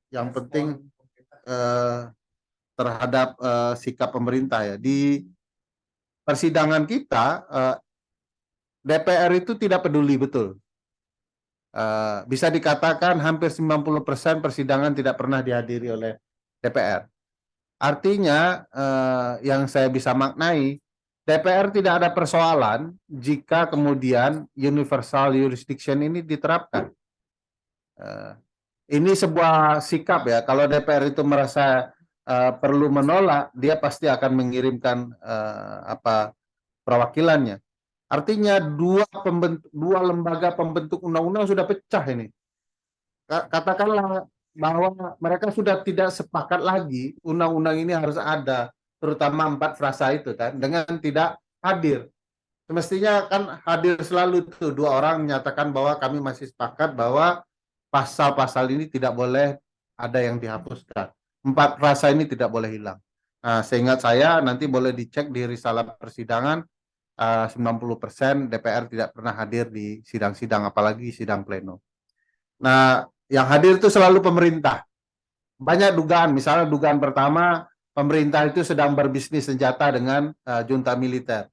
yang penting terhadap sikap pemerintah ya, di persidangan kita DPR itu tidak peduli betul. Bisa dikatakan hampir 90% persidangan tidak pernah dihadiri oleh DPR. Artinya yang saya bisa maknai, DPR tidak ada persoalan jika kemudian universal jurisdiction ini diterapkan. Ini sebuah sikap ya, kalau DPR itu merasa perlu menolak, dia pasti akan mengirimkan perwakilannya. Artinya dua lembaga pembentuk undang-undang sudah pecah ini. Katakanlah bahwa mereka sudah tidak sepakat lagi undang-undang ini harus ada, terutama 4 frasa itu kan, dengan tidak hadir. Semestinya kan hadir selalu tuh, 2 orang menyatakan bahwa kami masih sepakat bahwa pasal-pasal ini tidak boleh ada yang dihapuskan. 4 frasa ini tidak boleh hilang. Nah, seingat saya nanti boleh dicek di risalah persidangan, 90% DPR tidak pernah hadir di sidang-sidang, apalagi sidang pleno. Nah, yang hadir itu selalu pemerintah. Banyak dugaan, misalnya dugaan pertama, pemerintah itu sedang berbisnis senjata dengan junta militer.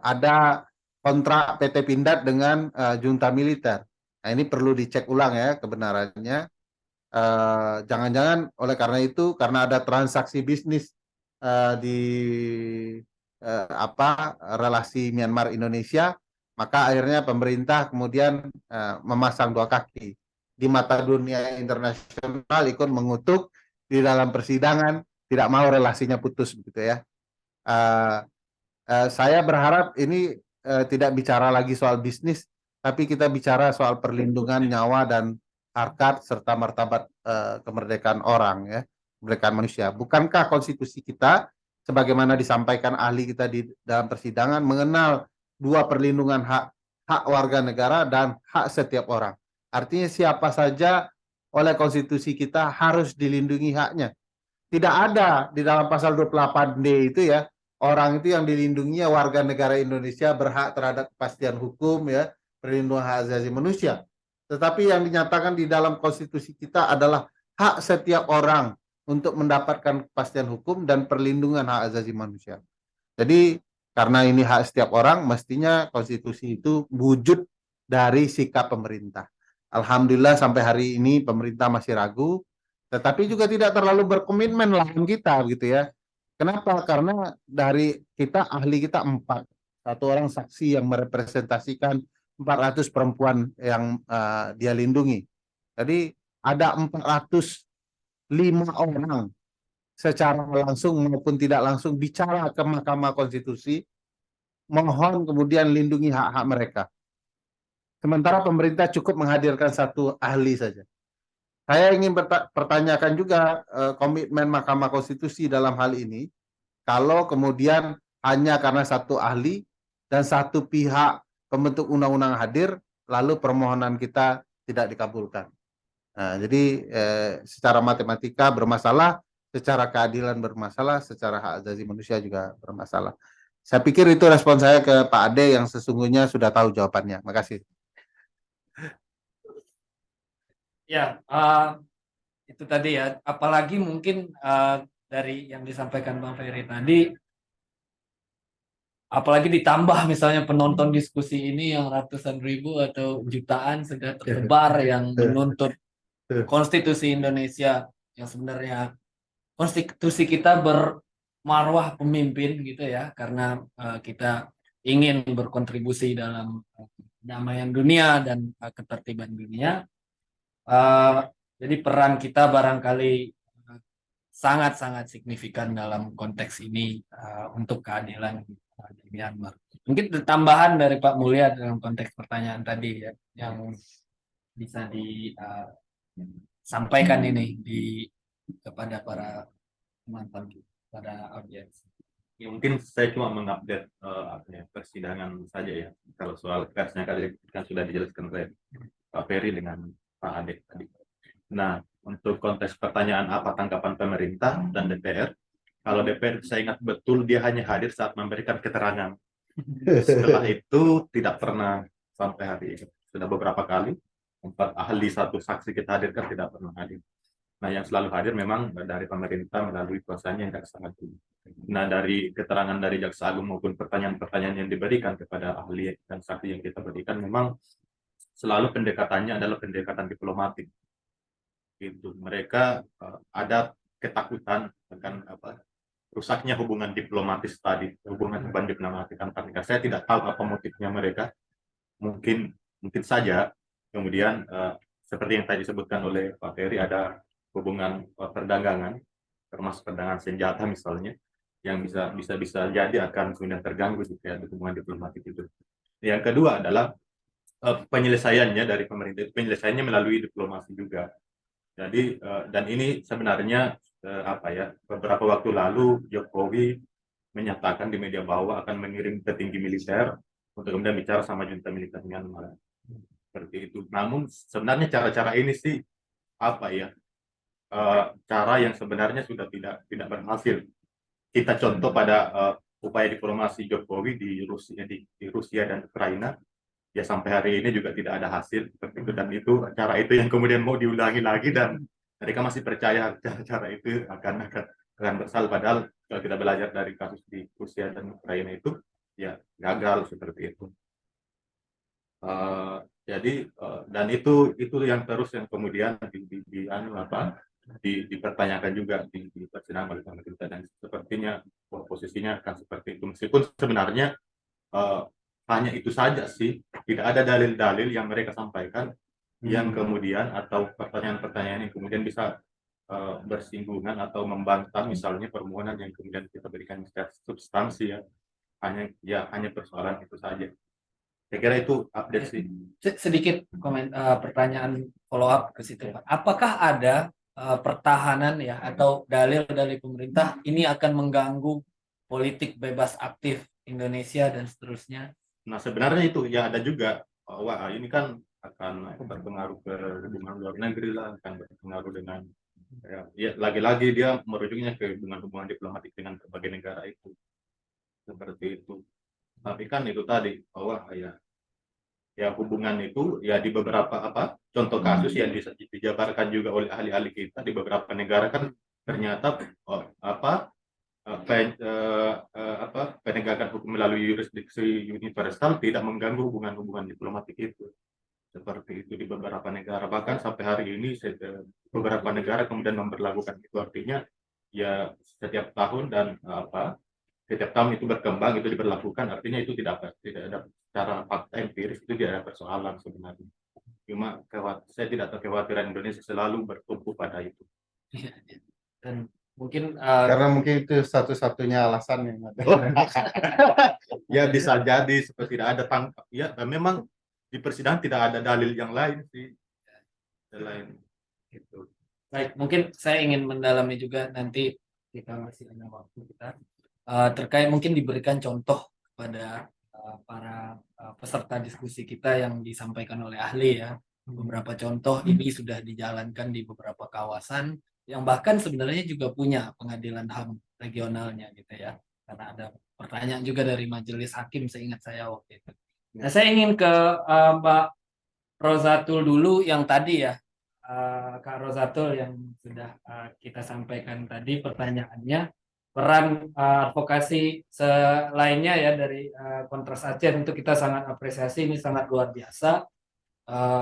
Ada kontrak PT Pindad dengan junta militer. Nah, ini perlu dicek ulang ya kebenarannya. Jangan-jangan oleh karena itu, karena ada transaksi bisnis di relasi Myanmar Indonesia, maka akhirnya pemerintah kemudian memasang dua kaki di mata dunia internasional, ikut mengutuk di dalam persidangan, tidak mau relasinya putus begitu ya. Saya berharap ini tidak bicara lagi soal bisnis, tapi kita bicara soal perlindungan nyawa dan harkat serta martabat kemerdekaan orang ya, kemerdekaan manusia. Bukankah konstitusi kita sebagaimana disampaikan ahli kita di dalam persidangan mengenal dua perlindungan hak warga negara dan hak setiap orang. Artinya siapa saja oleh konstitusi kita harus dilindungi haknya. Tidak ada di dalam pasal 28D itu ya, orang itu yang dilindunginya warga negara Indonesia berhak terhadap kepastian hukum ya, perlindungan hak asasi manusia. Tetapi yang dinyatakan di dalam konstitusi kita adalah hak setiap orang untuk mendapatkan kepastian hukum dan perlindungan hak asasi manusia. Jadi karena ini hak setiap orang, mestinya konstitusi itu wujud dari sikap pemerintah. Alhamdulillah sampai hari ini pemerintah masih ragu, tetapi juga tidak terlalu berkomitmen lawan kita gitu ya. Kenapa? Karena dari kita, ahli kita 4. Satu orang saksi yang merepresentasikan 400 perempuan yang dia lindungi. Jadi ada 405 orang secara langsung maupun tidak langsung bicara ke Mahkamah Konstitusi, mohon kemudian lindungi hak-hak mereka. Sementara pemerintah cukup menghadirkan satu ahli saja. Saya ingin pertanyakan juga komitmen Mahkamah Konstitusi dalam hal ini. Kalau kemudian hanya karena satu ahli dan satu pihak pembentuk undang-undang hadir, lalu permohonan kita tidak dikabulkan. Nah, jadi secara matematika bermasalah, secara keadilan bermasalah, secara hak asasi manusia juga bermasalah. Saya pikir itu respon saya ke Pak Ade yang sesungguhnya sudah tahu jawabannya. Makasih. Ya, itu tadi ya. Apalagi mungkin dari yang disampaikan Bang Ferry tadi, apalagi ditambah misalnya penonton diskusi ini yang ratusan ribu atau jutaan sudah tersebar yang menuntut konstitusi Indonesia yang sebenarnya konstitusi kita bermarwah pemimpin gitu ya, karena kita ingin berkontribusi dalam kedamaian dunia dan ketertiban dunia. Jadi peran kita barangkali sangat-sangat signifikan dalam konteks ini untuk keadilan di Myanmar. Mungkin tambahan dari Pak Mulya dalam konteks pertanyaan tadi ya, yang bisa disampaikan ini kepada para penonton, pada audiens. Ya, mungkin saya cuma mengupdate persidangan saja ya. Kalau soal persnya kan sudah dijelaskan oleh Pak Ferry dengan Pak Ade tadi. Nah, untuk konteks pertanyaan apa tanggapan pemerintah dan DPR, kalau DPR saya ingat betul dia hanya hadir saat memberikan keterangan. Setelah itu tidak pernah sampai hari ini. Sudah beberapa kali 4 ahli 1 saksi kita hadirkan tidak pernah hadir. Nah, yang selalu hadir memang dari pemerintah melalui kuasanya Jaksa Agung. Nah, dari keterangan dari Jaksa Agung maupun pertanyaan-pertanyaan yang diberikan kepada ahli dan saksi yang kita berikan, memang selalu pendekatannya adalah pendekatan diplomatik. Itu mereka ada ketakutan akan rusaknya hubungan diplomatis tadi, hubungan diplomatik antar negara. Saya tidak tahu apa motifnya mereka. Mungkin saja kemudian seperti yang tadi disebutkan oleh Pak Ferry, ada hubungan perdagangan, termasuk perdagangan senjata misalnya, yang bisa jadi akan kemudian terganggu jika ada hubungan diplomatik itu. Yang kedua adalah penyelesaiannya dari pemerintah, penyelesaiannya melalui diplomasi juga. Jadi dan ini sebenarnya beberapa waktu lalu Jokowi menyatakan di media bahwa akan mengirim petinggi militer untuk kemudian bicara sama junta militer Myanmar. Seperti itu. Namun sebenarnya cara-cara ini sih cara yang sebenarnya sudah tidak berhasil. Kita contoh pada upaya diplomasi Jokowi di Rusia dan Ukraina, ya sampai hari ini juga tidak ada hasil seperti itu, dan itu cara itu yang kemudian mau diulangi lagi dan mereka masih percaya cara itu akan berhasil, padahal kalau kita belajar dari kasus di Rusia dan Ukraina itu ya gagal seperti itu. Jadi dan itu yang terus yang kemudian dipertanyakan juga di persidangan oleh pemerintah, dan sepertinya posisinya akan seperti itu, meskipun sebenarnya hanya itu saja sih, tidak ada dalil-dalil yang mereka sampaikan yang kemudian, atau pertanyaan-pertanyaan yang kemudian bisa bersinggungan atau membantah misalnya permohonan yang kemudian kita berikan substansi, hanya persoalan itu saja. Saya kira itu update sih. Sedikit pertanyaan follow up ke situ, Pak. Apakah ada pertahanan ya atau dalil dari pemerintah ini akan mengganggu politik bebas aktif Indonesia dan seterusnya? Nah, sebenarnya itu ya ada juga bahwa ini kan akan berpengaruh ke hubungan luar negeri lah, akan berpengaruh dengan ya lagi-lagi dia merujuknya ke hubungan diplomatik dengan berbagai negara itu, seperti itu. Tapi kan itu tadi bahwa ya hubungan itu ya di beberapa contoh kasus yang dijabarkan juga oleh ahli-ahli kita di beberapa negara kan ternyata penegakan hukum melalui yurisdiksi universal tidak mengganggu hubungan diplomatik itu, seperti itu di beberapa negara. Bahkan sampai hari ini beberapa negara kemudian memberlakukan itu, artinya ya setiap tahun dan setiap tahun itu berkembang, itu diberlakukan, artinya itu tidak ada secara fakta empiris itu tidak ada persoalan sebenarnya. Cuma saya tidak tahu, kekhawatiran Indonesia selalu bertumpu pada itu. Dan mungkin Karena mungkin itu satu-satunya alasan yang ada. Ya bisa jadi seperti tidak ada tangkap. Ya, dan memang di persidangan tidak ada dalil yang lain sih. Selain itu. baik, mungkin saya ingin mendalami juga nanti kita masih ada waktu kita terkait mungkin diberikan contoh kepada para peserta diskusi kita yang disampaikan oleh ahli ya. Beberapa contoh ini sudah dijalankan di beberapa kawasan yang bahkan sebenarnya juga punya pengadilan HAM regionalnya gitu ya. Karena ada pertanyaan juga dari majelis hakim seingat saya waktu itu. Nah, saya ingin ke Mbak Rozatul dulu yang tadi ya. Kak Rozatul yang sudah kita sampaikan tadi pertanyaannya, peran advokasi selainnya ya dari Kontras Aceh tentu kita sangat apresiasi, ini sangat luar biasa,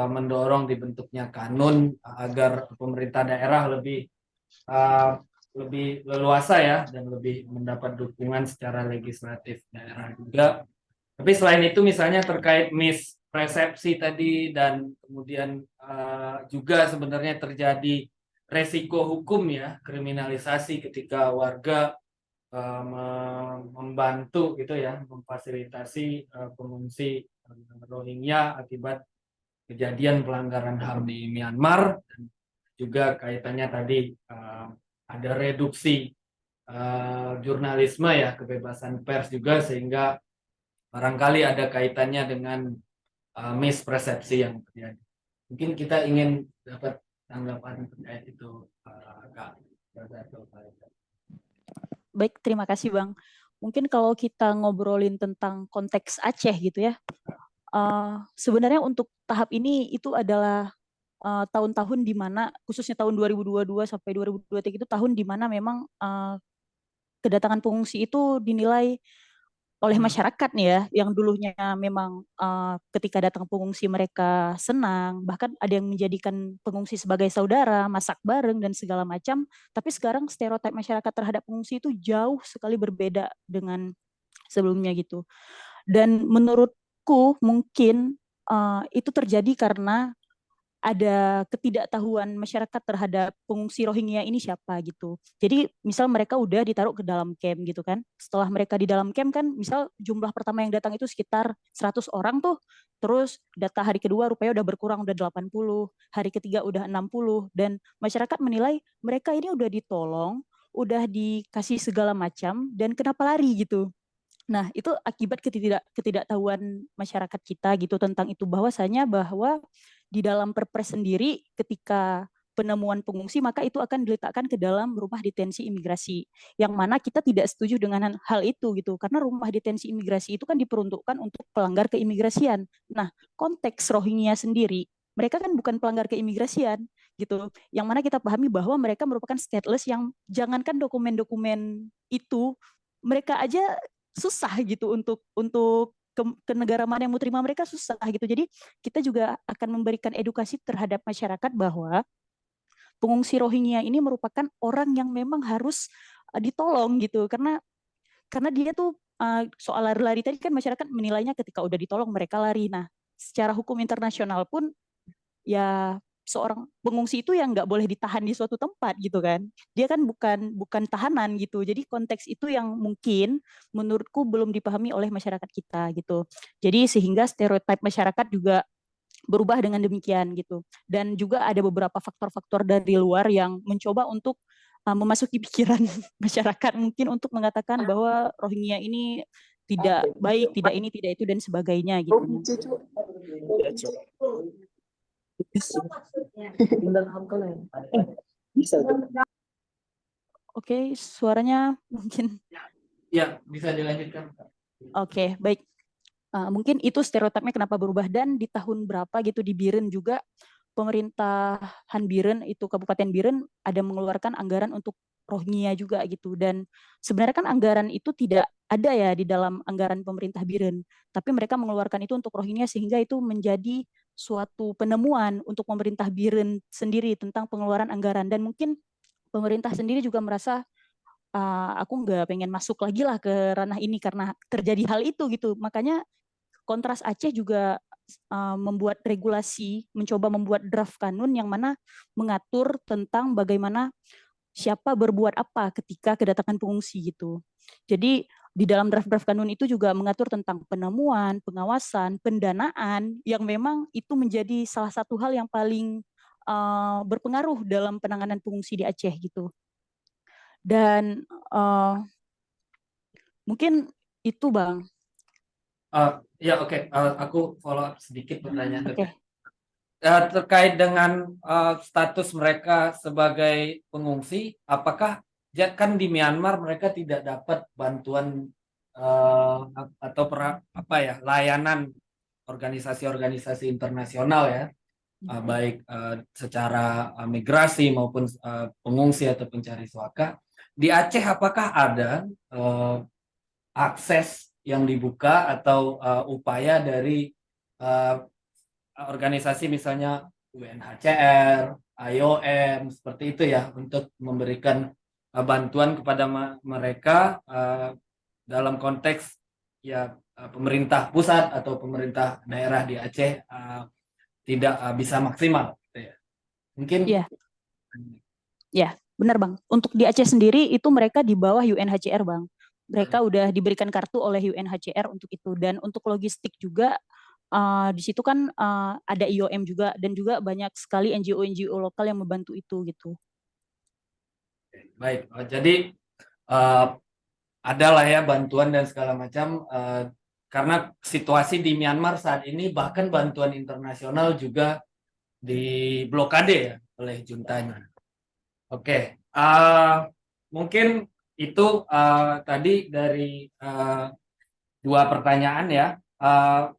mendorong dibentuknya kanun agar pemerintah daerah lebih leluasa ya dan lebih mendapat dukungan secara legislatif daerah juga. Tapi selain itu misalnya terkait mispersepsi tadi dan kemudian juga sebenarnya terjadi resiko hukum ya, kriminalisasi ketika warga membantu gitu ya, memfasilitasi pengungsi Rohingya akibat kejadian pelanggaran HAM di Myanmar, dan juga kaitannya tadi ada reduksi jurnalisme ya, kebebasan pers juga, sehingga barangkali ada kaitannya dengan mispersepsi yang terjadi. Mungkin kita ingin dapat tanggapan terkait itu, Kak. Baik, terima kasih Bang. Mungkin kalau kita ngobrolin tentang konteks Aceh gitu ya, sebenarnya untuk tahap ini itu adalah tahun-tahun di mana, khususnya tahun 2022 sampai 2023 itu tahun di mana memang kedatangan pengungsi itu dinilai oleh masyarakat nih ya, yang dulunya memang ketika datang pengungsi mereka senang, bahkan ada yang menjadikan pengungsi sebagai saudara, masak bareng dan segala macam. Tapi sekarang stereotip masyarakat terhadap pengungsi itu jauh sekali berbeda dengan sebelumnya gitu. Dan menurutku mungkin itu terjadi karena ada ketidaktahuan masyarakat terhadap pengungsi Rohingya ini siapa gitu. Jadi misal mereka udah ditaruh ke dalam camp gitu kan. Setelah mereka di dalam camp kan misal jumlah pertama yang datang itu sekitar 100 orang tuh. Terus data hari kedua rupanya udah berkurang, udah 80. Hari ketiga udah 60. Dan masyarakat menilai mereka ini udah ditolong, udah dikasih segala macam, dan kenapa lari gitu. Nah, itu akibat ketidaktahuan masyarakat kita gitu tentang itu, bahwasanya bahwa di dalam Perpres sendiri ketika penemuan pengungsi maka itu akan diletakkan ke dalam rumah detensi imigrasi, yang mana kita tidak setuju dengan hal itu gitu, karena rumah detensi imigrasi itu kan diperuntukkan untuk pelanggar keimigrasian. Nah, konteks Rohingya sendiri, mereka kan bukan pelanggar keimigrasian gitu, yang mana kita pahami bahwa mereka merupakan stateless yang jangankan dokumen-dokumen itu, mereka aja susah gitu untuk ke negara mana yang mau terima mereka, susah gitu. Jadi kita juga akan memberikan edukasi terhadap masyarakat bahwa pengungsi Rohingya ini merupakan orang yang memang harus ditolong gitu, karena dia tuh soal lari-lari tadi kan masyarakat menilainya ketika udah ditolong mereka lari. Nah, secara hukum internasional pun ya seorang pengungsi itu yang nggak boleh ditahan di suatu tempat gitu kan. Dia kan bukan tahanan gitu. Jadi konteks itu yang mungkin menurutku belum dipahami oleh masyarakat kita gitu. Jadi sehingga stereotip masyarakat juga berubah dengan demikian gitu. Dan juga ada beberapa faktor-faktor dari luar yang mencoba untuk memasuki pikiran masyarakat mungkin untuk mengatakan bahwa Rohingya ini tidak baik, tidak ini, tidak itu dan sebagainya gitu. Oke, suaranya mungkin. Ya, bisa dilanjutkan. Oke, baik. Mungkin itu stereotipnya kenapa berubah, dan di tahun berapa gitu di Biren juga pemerintahan Biren itu Kabupaten Biren ada mengeluarkan anggaran untuk Rohingya juga gitu, dan sebenarnya kan anggaran itu tidak ada ya di dalam anggaran pemerintah Biren, tapi mereka mengeluarkan itu untuk Rohingya sehingga itu menjadi suatu penemuan untuk pemerintah Biren sendiri tentang pengeluaran anggaran, dan mungkin pemerintah sendiri juga merasa aku nggak pengen masuk lagi lah ke ranah ini karena terjadi hal itu gitu. Makanya Kontras Aceh juga membuat regulasi, mencoba membuat draft kanun yang mana mengatur tentang bagaimana siapa berbuat apa ketika kedatangan pengungsi gitu. Jadi di dalam draft-draft kanun itu juga mengatur tentang penemuan, pengawasan, pendanaan yang memang itu menjadi salah satu hal yang paling berpengaruh dalam penanganan pengungsi di Aceh gitu. Dan mungkin itu Bang. Ya oke. Aku follow up sedikit pertanyaan Oke. terkait dengan status mereka sebagai pengungsi. Apakah kan di Myanmar mereka tidak dapat bantuan atau layanan organisasi-organisasi internasional ya, baik secara migrasi maupun pengungsi atau pencari suaka. Di Aceh apakah ada akses yang dibuka atau upaya dari organisasi misalnya UNHCR, IOM seperti itu ya, untuk memberikan bantuan kepada mereka dalam konteks ya pemerintah pusat atau pemerintah daerah di Aceh tidak bisa maksimal gitu ya. Mungkin ya benar Bang. Untuk di Aceh sendiri itu mereka di bawah UNHCR Bang. Mereka udah diberikan kartu oleh UNHCR untuk itu, dan untuk logistik juga di situ kan ada IOM juga, dan juga banyak sekali NGO lokal yang membantu itu gitu. Baik, jadi ada lah ya bantuan dan segala macam karena situasi di Myanmar saat ini bahkan bantuan internasional juga diblokade ya oleh juntanya. Oke, mungkin itu tadi dari dua pertanyaan ya.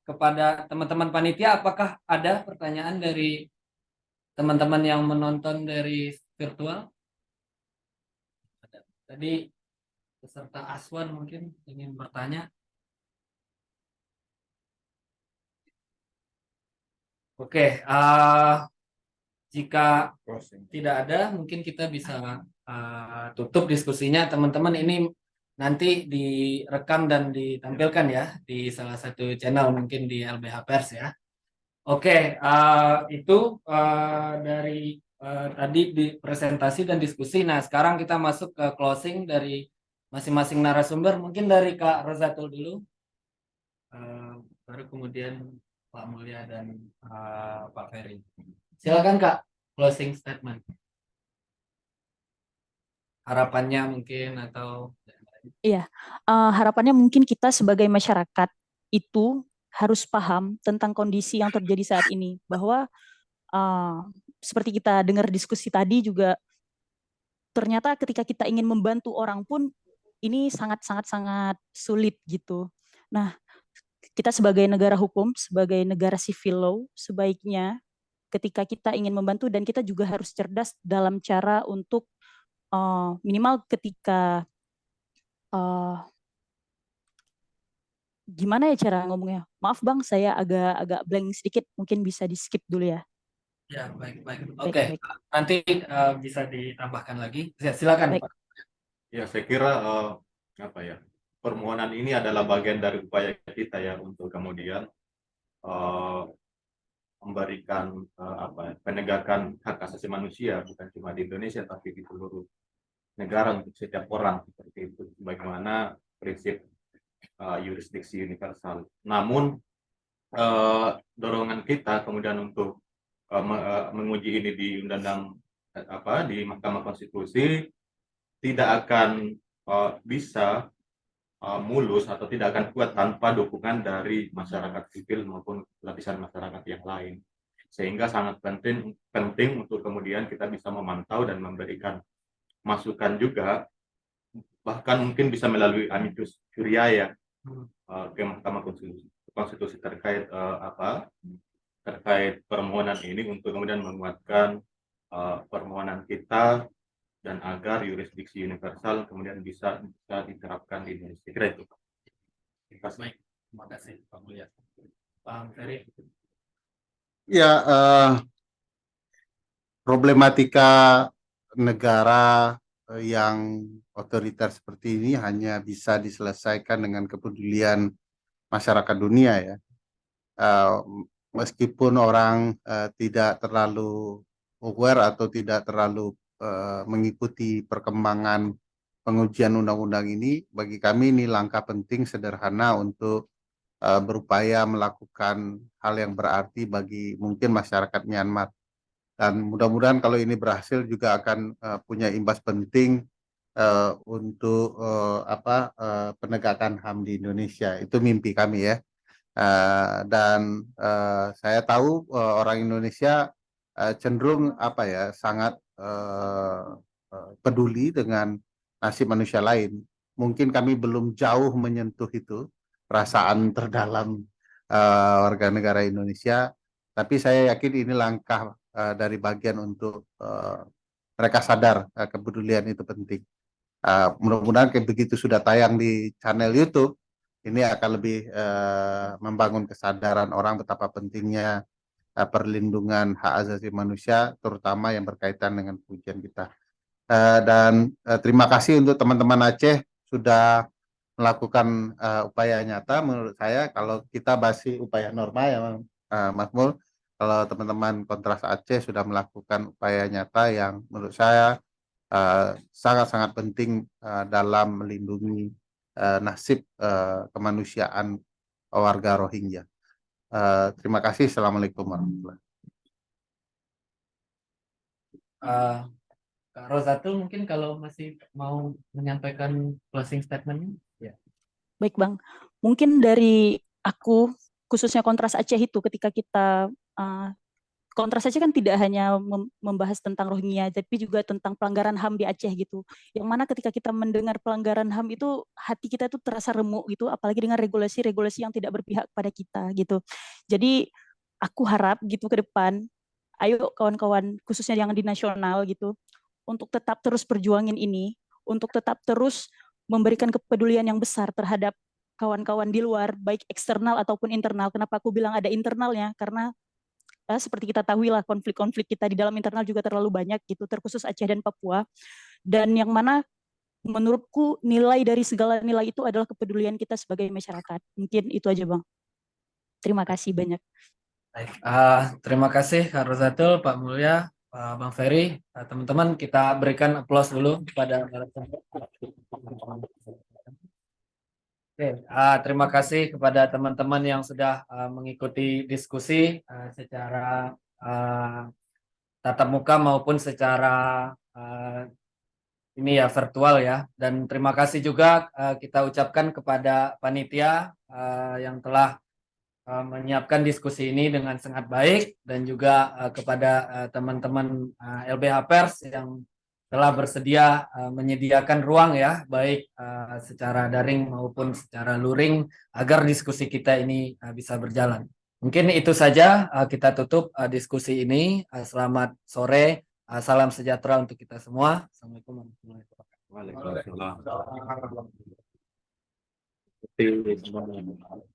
Kepada teman-teman panitia, apakah ada pertanyaan dari teman-teman yang menonton dari virtual? Tadi peserta Aswan mungkin ingin bertanya. Oke, jika tidak ada, mungkin kita bisa tutup diskusinya. Teman-teman, ini nanti direkam dan ditampilkan ya di salah satu channel, mungkin di LBH Pers ya. Oke, itu dari tadi di presentasi dan diskusi. Nah, sekarang kita masuk ke closing dari masing-masing narasumber. Mungkin dari Kak Rozatul dulu, baru kemudian Pak Mulya dan Pak Ferry. Silakan Kak, closing statement. Harapannya mungkin atau Iya, harapannya mungkin kita sebagai masyarakat itu harus paham tentang kondisi yang terjadi saat ini, bahwa seperti kita dengar diskusi tadi juga, ternyata ketika kita ingin membantu orang pun ini sangat sulit gitu. Nah, kita sebagai negara hukum, sebagai negara civil law, sebaiknya ketika kita ingin membantu, dan kita juga harus cerdas dalam cara untuk minimal ketika gimana ya cara ngomongnya? Maaf Bang, saya agak blank sedikit, mungkin bisa di skip dulu ya. Ya, baik, baik. Baik, Oke, baik, nanti bisa ditambahkan lagi. Silakan, baik. Pak. Ya, saya kira apa ya, permohonan ini adalah bagian dari upaya kita ya untuk kemudian eh, memberikan penegakan hak asasi manusia bukan cuma di Indonesia tapi di seluruh negara untuk setiap orang seperti itu. Bagaimana prinsip yurisdiksi universal. Namun dorongan kita kemudian untuk menguji ini di undang-undang di Mahkamah Konstitusi tidak akan bisa mulus atau tidak akan kuat tanpa dukungan dari masyarakat sipil maupun lapisan masyarakat yang lain. Sehingga sangat penting untuk kemudian kita bisa memantau dan memberikan masukan juga, bahkan mungkin bisa melalui amicus curiae ke Mahkamah Konstitusi terkait terkait permohonan ini untuk kemudian menguatkan permohonan kita dan agar yurisdiksi universal kemudian bisa diterapkan di Indonesia. Kira itu. Terima kasih. Baik, terima kasih Pak Mulya. Bang Ferry. Ya, problematika negara yang otoriter seperti ini hanya bisa diselesaikan dengan kepedulian masyarakat dunia ya. Meskipun orang tidak terlalu aware atau tidak terlalu mengikuti perkembangan pengujian undang-undang ini, bagi kami ini langkah penting sederhana untuk berupaya melakukan hal yang berarti bagi mungkin masyarakat Myanmar. Dan mudah-mudahan kalau ini berhasil juga akan punya imbas penting untuk penegakan HAM di Indonesia. Itu mimpi kami ya. Dan saya tahu orang Indonesia cenderung sangat peduli dengan nasib manusia lain. Mungkin kami belum jauh menyentuh itu perasaan terdalam warga negara Indonesia, tapi saya yakin ini langkah dari bagian untuk mereka sadar kepedulian itu penting. Mudah-mudahan begitu sudah tayang di channel YouTube, ini akan lebih membangun kesadaran orang betapa pentingnya perlindungan hak asasi manusia, terutama yang berkaitan dengan pujian kita. Dan terima kasih untuk teman-teman Aceh sudah melakukan upaya nyata. Menurut saya kalau kita masih upaya normal ya Mas Mul, kalau teman-teman Kontras Aceh sudah melakukan upaya nyata yang menurut saya sangat-sangat penting dalam melindungi nasib kemanusiaan warga Rohingya. Terima kasih. Assalamualaikum warahmatullahi Uh, Kak Rosatul mungkin kalau masih mau menyampaikan closing statement-nya. Ya. Baik Bang, mungkin dari aku khususnya Kontras Aceh itu ketika kita Kontras Aceh kan tidak hanya membahas tentang Rohingya, tapi juga tentang pelanggaran HAM di Aceh gitu. Yang mana ketika kita mendengar pelanggaran HAM itu hati kita tuh terasa remuk gitu, apalagi dengan regulasi-regulasi yang tidak berpihak pada kita gitu. Jadi aku harap gitu ke depan, ayo kawan-kawan khususnya yang di nasional gitu, untuk tetap terus perjuangin ini, untuk tetap terus memberikan kepedulian yang besar terhadap kawan-kawan di luar, baik eksternal ataupun internal. Kenapa aku bilang ada internalnya? Karena seperti kita tahu lah konflik-konflik kita di dalam internal juga terlalu banyak gitu, terkhusus Aceh dan Papua. Dan yang mana menurutku nilai dari segala nilai itu adalah kepedulian kita sebagai masyarakat. Mungkin itu aja Bang. Terima kasih banyak. Baik, terima kasih Kak Rosatul, Pak Mulya, Bang Ferry. Teman-teman kita berikan aplaus dulu kepada Oke, terima kasih kepada teman-teman yang sudah mengikuti diskusi secara tatap muka maupun secara ini ya virtual ya. Dan terima kasih juga kita ucapkan kepada panitia yang telah menyiapkan diskusi ini dengan sangat baik dan juga kepada teman-teman LBH Pers yang telah bersedia menyediakan ruang ya baik secara daring maupun secara luring agar diskusi kita ini bisa berjalan. Mungkin itu saja kita tutup diskusi ini. Selamat sore, salam sejahtera untuk kita semua. Assalamualaikum warahmatullahi wabarakatuh. Waalaikumsalam.